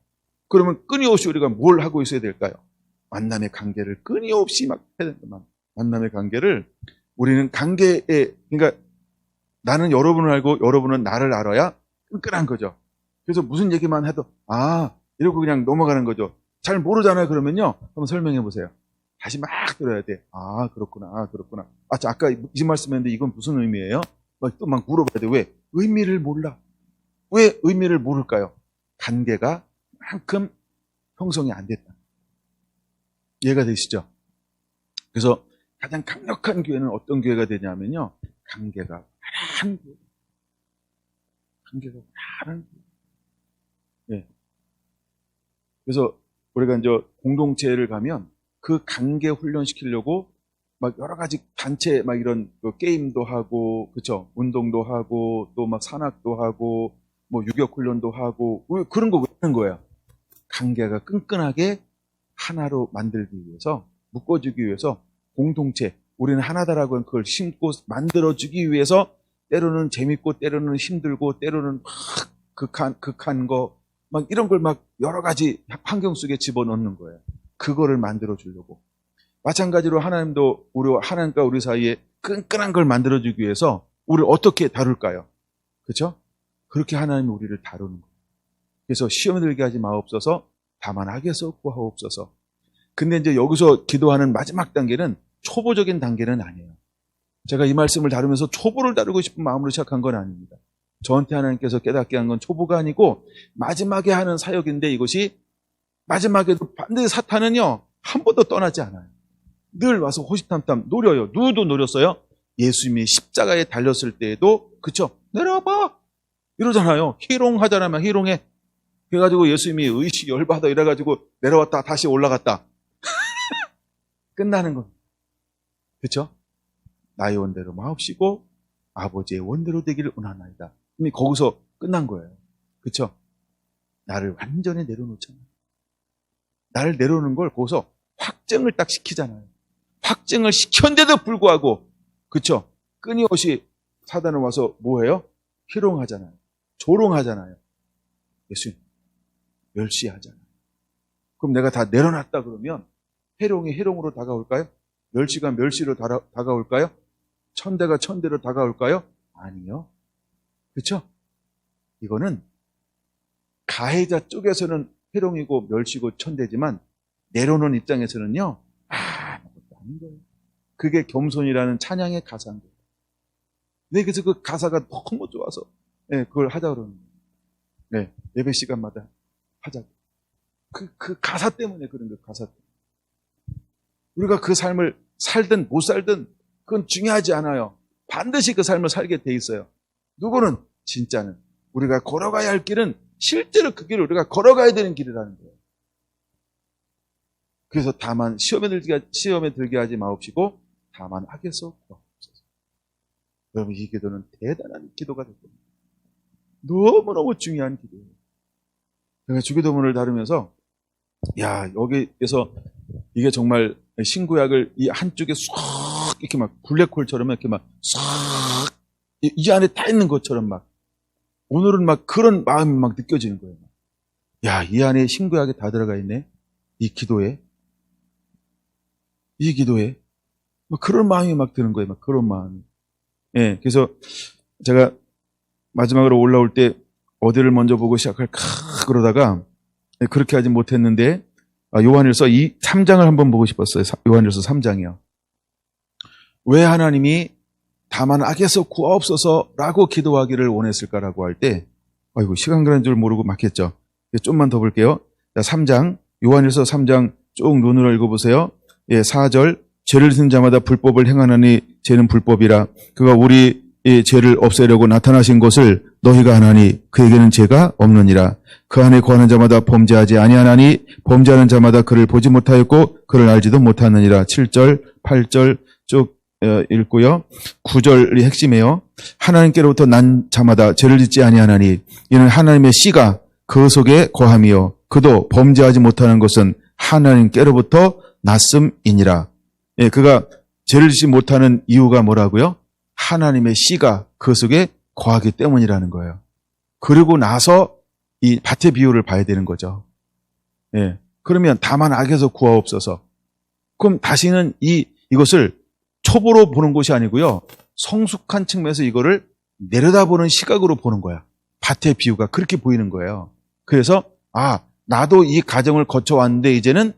그러면 끊임없이 우리가 뭘 하고 있어야 될까요? 만남의 관계를 끊임없이 막 해야 된다. 만남의 관계를 우리는 관계에, 그러니까 나는 여러분을 알고 여러분은 나를 알아야 끈끈한 거죠. 그래서 무슨 얘기만 해도 이러고 그냥 넘어가는 거죠. 잘 모르잖아요. 그러면요, 한번 설명해 보세요. 다시 막 들어야 돼. 그렇구나. 아까 이 말씀했는데 이건 무슨 의미예요? 또 막 물어봐야 돼. 왜? 의미를 몰라. 왜 의미를 모를까요? 관계가 만큼 형성이 안 됐다. 이해가 되시죠? 그래서 가장 강력한 교회는 어떤 교회가 되냐면요, 관계가 활발한 교회. 관계가 활발한 교회. 예. 그래서 우리가 이제 공동체를 가면 그 관계 훈련시키려고 막 여러 가지 단체 막 이런 게임도 하고, 그쵸? 운동도 하고, 또 막 산악도 하고, 뭐 유격 훈련도 하고, 왜 그런 거 왜 하는 거야? 관계가 끈끈하게 하나로 만들기 위해서, 묶어주기 위해서 공동체, 우리는 하나다라고 하는 그걸 심고 만들어주기 위해서 때로는 재밌고, 때로는 힘들고, 때로는 막 극한 거, 막 이런 걸 막 여러 가지 환경 속에 집어넣는 거예요. 그거를 만들어주려고. 마찬가지로 하나님도 하나님과 우리 사이에 끈끈한 걸 만들어주기 위해서 우리를 어떻게 다룰까요? 그렇죠? 그렇게 하나님이 우리를 다루는 거예요. 그래서 시험에 들게 하지 마옵소서, 다만 악에서 구하옵소서. 근데 이제 여기서 기도하는 마지막 단계는 초보적인 단계는 아니에요. 제가 이 말씀을 다루면서 초보를 다루고 싶은 마음으로 시작한 건 아닙니다. 저한테 하나님께서 깨닫게 한 건 초보가 아니고 마지막에 하는 사역인데, 이것이 마지막에도 반드시 사탄은요, 한 번도 떠나지 않아요. 늘 와서 호시탐탐 노려요. 누구도 노렸어요? 예수님이 십자가에 달렸을 때에도, 그쵸? 내려와봐! 이러잖아요. 희롱하잖아요. 희롱해. 그래가지고 예수님이 의식 열받아 이래가지고 내려왔다 다시 올라갔다. 끝나는 겁니다. 그쵸? 나의 원대로 마옵시고 아버지의 원대로 되기를 원하나이다. 이미 거기서 끝난 거예요. 그쵸? 나를 완전히 내려놓잖아요. 나를 내려놓는 걸 거기서 확증을 딱 시키잖아요. 확증을 시켰는데도 불구하고, 그쵸? 끊임없이 사단은 와서 뭐해요? 희롱하잖아요. 조롱하잖아요. 예수님, 멸시하잖아요. 그럼 내가 다 내려놨다 그러면 해롱이 해롱으로 다가올까요? 멸시가 멸시로 다가올까요? 천대가 천대로 다가올까요? 아니요. 그쵸? 이거는 가해자 쪽에서는 회롱이고 멸시고 천대지만 내려놓은 입장에서는요, 아무것도 아닌 거예요. 그게 겸손이라는 찬양의 가사인 거예요. 네, 그래서 그 가사가 너무 좋아서 네, 그걸 하자 그러는 거예요. 네, 예배 시간마다 하자. 그 가사 때문에 그런 거예요. 가사 때문에. 우리가 그 삶을 살든 못 살든 그건 중요하지 않아요. 반드시 그 삶을 살게 돼 있어요. 누구는 진짜는 우리가 걸어가야 할 길은 실제로 그 길을 우리가 걸어가야 되는 길이라는 거예요. 그래서 다만 시험에 들게 하지 마옵시고 다만 악에서 구하옵소서. 여러분, 이 기도는 대단한 기도가 될 겁니다. 너무너무 중요한 기도예요. 제가 주기도문을 다루면서 여기에서 이게 정말 신구약을 이 한쪽에 쏙 이렇게 막 블랙홀처럼 이렇게 막 쏙 이 안에 다 있는 것처럼 막 오늘은 막 그런 마음이 막 느껴지는 거예요. 이 안에 신구약이 다 들어가 있네. 이 기도에 막 그런 마음이 막 드는 거예요. 막 그런 마음이. 예, 그래서 제가 마지막으로 올라올 때 어디를 먼저 보고 시작할까 그러다가 그렇게 하지 못했는데 요한일서 3장을 한번 보고 싶었어요. 요한일서 3장이요. 왜 하나님이 다만 악에서 구하옵소서라고 기도하기를 원했을까라고 할 때 시간 가는 줄 모르고 막혔죠. 좀만 더 볼게요. 3장 요한일서 3장 쭉 눈으로 읽어보세요. 4절 죄를 지은 자마다 불법을 행하나니 죄는 불법이라 그가 우리 죄를 없애려고 나타나신 것을 너희가 아나니 그에게는 죄가 없느니라. 그 안에 거하는 자마다 범죄하지 아니하나니 범죄하는 자마다 그를 보지 못하였고 그를 알지도 못하느니라. 7절 8절 쭉 읽고요. 9절이 핵심이에요. 하나님께로부터 난 자마다 죄를 짓지 아니하나니 이는 하나님의 씨가 그 속에 거함이요 그도 범죄하지 못하는 것은 하나님께로부터 났음이니라. 그가 죄를 짓지 못하는 이유가 뭐라고요? 하나님의 씨가 그 속에 거하기 때문이라는 거예요. 그리고 나서 이 밭의 비유를 봐야 되는 거죠. 그러면 다만 악에서 구하옵소서. 그럼 다시는 이것을 초보로 보는 것이 아니고요. 성숙한 측면에서 이거를 내려다보는 시각으로 보는 거야. 밭의 비유가 그렇게 보이는 거예요. 그래서 나도 이 과정을 거쳐왔는데 이제는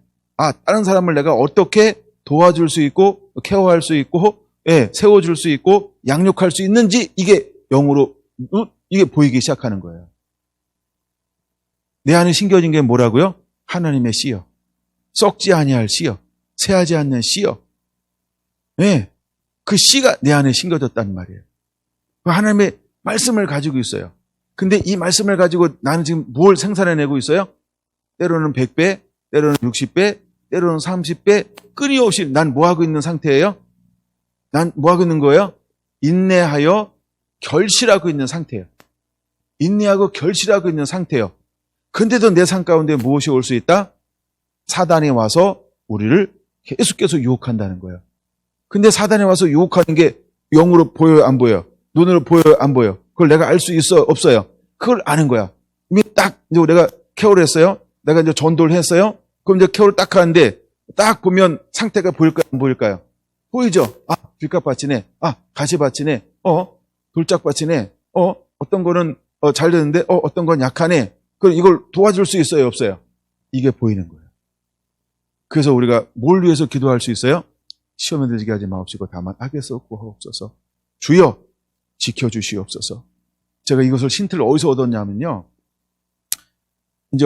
다른 사람을 내가 어떻게 도와줄 수 있고 케어할 수 있고 세워줄 수 있고 양육할 수 있는지 이게 영으로 이게 보이기 시작하는 거예요. 내 안에 심겨진 게 뭐라고요? 하나님의 씨요. 썩지 아니할 씨요. 새하지 않는 씨요. 그 씨가 내 안에 심겨졌단 말이에요. 하나님의 말씀을 가지고 있어요. 근데 이 말씀을 가지고 나는 지금 뭘 생산해내고 있어요? 때로는 100배, 때로는 60배, 때로는 30배 끊임없이 난 뭐하고 있는 상태예요? 난 뭐하고 있는 거예요? 인내하여 결실하고 있는 상태예요. 인내하고 결실하고 있는 상태예요. 근데도 내 삶 가운데 무엇이 올 수 있다? 사단이 와서 우리를 계속 유혹한다는 거예요. 근데 사단이 와서 유혹하는 게 영으로 보여요, 안 보여요? 눈으로 보여요, 안 보여요? 그걸 내가 알 수 있어, 없어요? 그걸 아는 거야. 이미 딱 이제 내가 케어를 했어요. 내가 이제 전도를 했어요. 그럼 이제 케어를 딱 하는데 딱 보면 상태가 보일까요, 안 보일까요? 보이죠? 뒷값밭이네. 가시밭이네. 돌짝밭이네. 어떤 거는 잘 되는데 어떤 건 약하네. 그럼 이걸 도와줄 수 있어요, 없어요? 이게 보이는 거예요. 그래서 우리가 뭘 위해서 기도할 수 있어요? 시험에 들게 하지 마옵시고 다만 악에서 구하옵소서. 주여 지켜주시옵소서. 제가 이것을 힌트를 어디서 얻었냐면요. 이제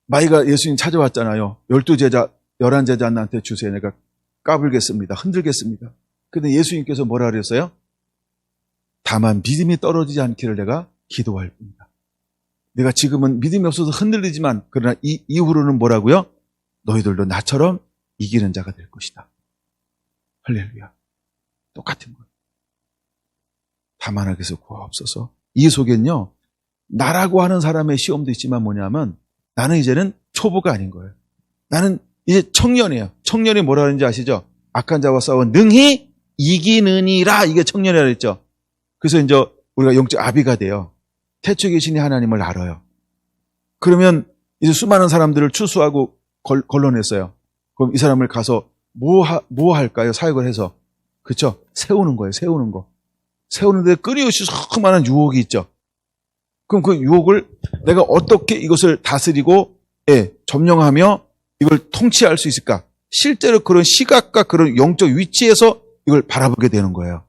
마이가 예수님 찾아왔잖아요. 12제자, 11제자한테 주세요. 내가 까불겠습니다. 흔들겠습니다. 근데 예수님께서 뭐라 그랬어요? 다만 믿음이 떨어지지 않기를 내가 기도할 뿐이다. 내가 지금은 믿음이 없어서 흔들리지만 그러나 이 이후로는 뭐라고요? 너희들도 나처럼 이기는 자가 될 것이다. 할렐루야. 똑같은 거예요. 다만 악에서 구하옵소서. 이 속엔요. 나라고 하는 사람의 시험도 있지만 뭐냐면 나는 이제는 초보가 아닌 거예요. 나는 이제 청년이에요. 청년이 뭐라 하는지 아시죠? 악한 자와 싸워 능히 이기느니라. 이게 청년이라 그랬죠. 그래서 이제 우리가 영적 아비가 돼요. 태초에 계신 하나님을 알아요. 그러면 이제 수많은 사람들을 추수하고 걸러냈어요. 그럼 이 사람을 가서 뭐 할까요? 사역을 해서. 그렇죠? 세우는 거예요. 세우는 거. 세우는데 끊임없이 수많은 유혹이 있죠. 그럼 그 유혹을 내가 어떻게 이것을 다스리고 점령하며 이걸 통치할 수 있을까? 실제로 그런 시각과 그런 영적 위치에서 이걸 바라보게 되는 거예요.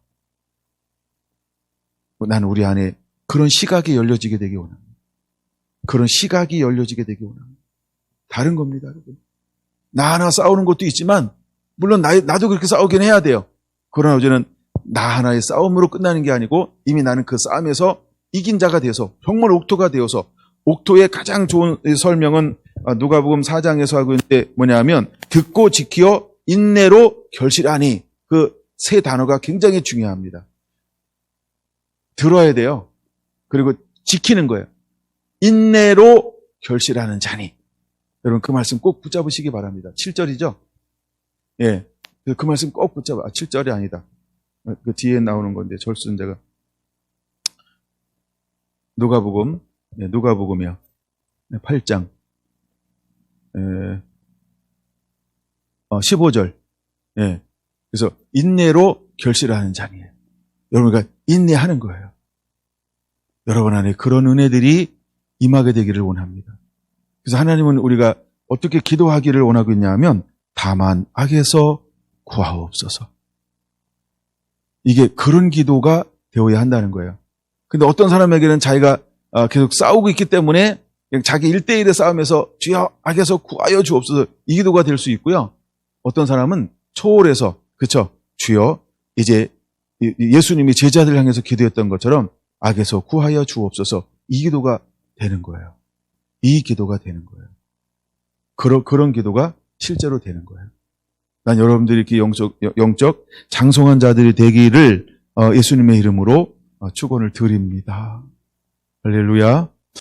나는 우리 안에 그런 시각이 열려지게 되기 원합니다. 그런 시각이 열려지게 되기 원합니다. 다른 겁니다, 여러분. 나 하나 싸우는 것도 있지만 물론 나도 그렇게 싸우긴 해야 돼요. 그러나 어제는 나 하나의 싸움으로 끝나는 게 아니고 이미 나는 그 싸움에서 이긴 자가 돼서 정말 옥토가 되어서 옥토의 가장 좋은 설명은 누가복음 4장에서 하고 있는데 뭐냐면 듣고 지키어 인내로 결실하니 그 세 단어가 굉장히 중요합니다. 들어야 돼요. 그리고 지키는 거예요. 인내로 결실하는 자니. 여러분 그 말씀 꼭 붙잡으시기 바랍니다. 7절이죠? 예. 그 말씀 꼭 붙잡아. 7절이 아니다. 그 뒤에 나오는 건데 절순자가 누가복음이요. 8장 15절. 예. 그래서 인내로 결실하는 자니에요. 여러분과 인내하는 거예요. 여러분 안에 그런 은혜들이 임하게 되기를 원합니다. 그래서 하나님은 우리가 어떻게 기도하기를 원하고 있냐면 다만 악에서 구하옵소서. 이게 그런 기도가 되어야 한다는 거예요. 근데 어떤 사람에게는 자기가 계속 싸우고 있기 때문에 그냥 자기 1대1의 싸움에서 주여 악에서 구하여 주옵소서 이 기도가 될 수 있고요. 어떤 사람은 초월해서 그쵸? 주여 이제 예수님이 제자들 향해서 기도했던 것처럼 악에서 구하여 주옵소서 이 기도가 되는 거예요. 이 기도가 되는 거예요. 그런 기도가 실제로 되는 거예요. 난 여러분들이 이렇게 영적 장성한 자들이 되기를 예수님의 이름으로 축원을 드립니다. 할렐루야.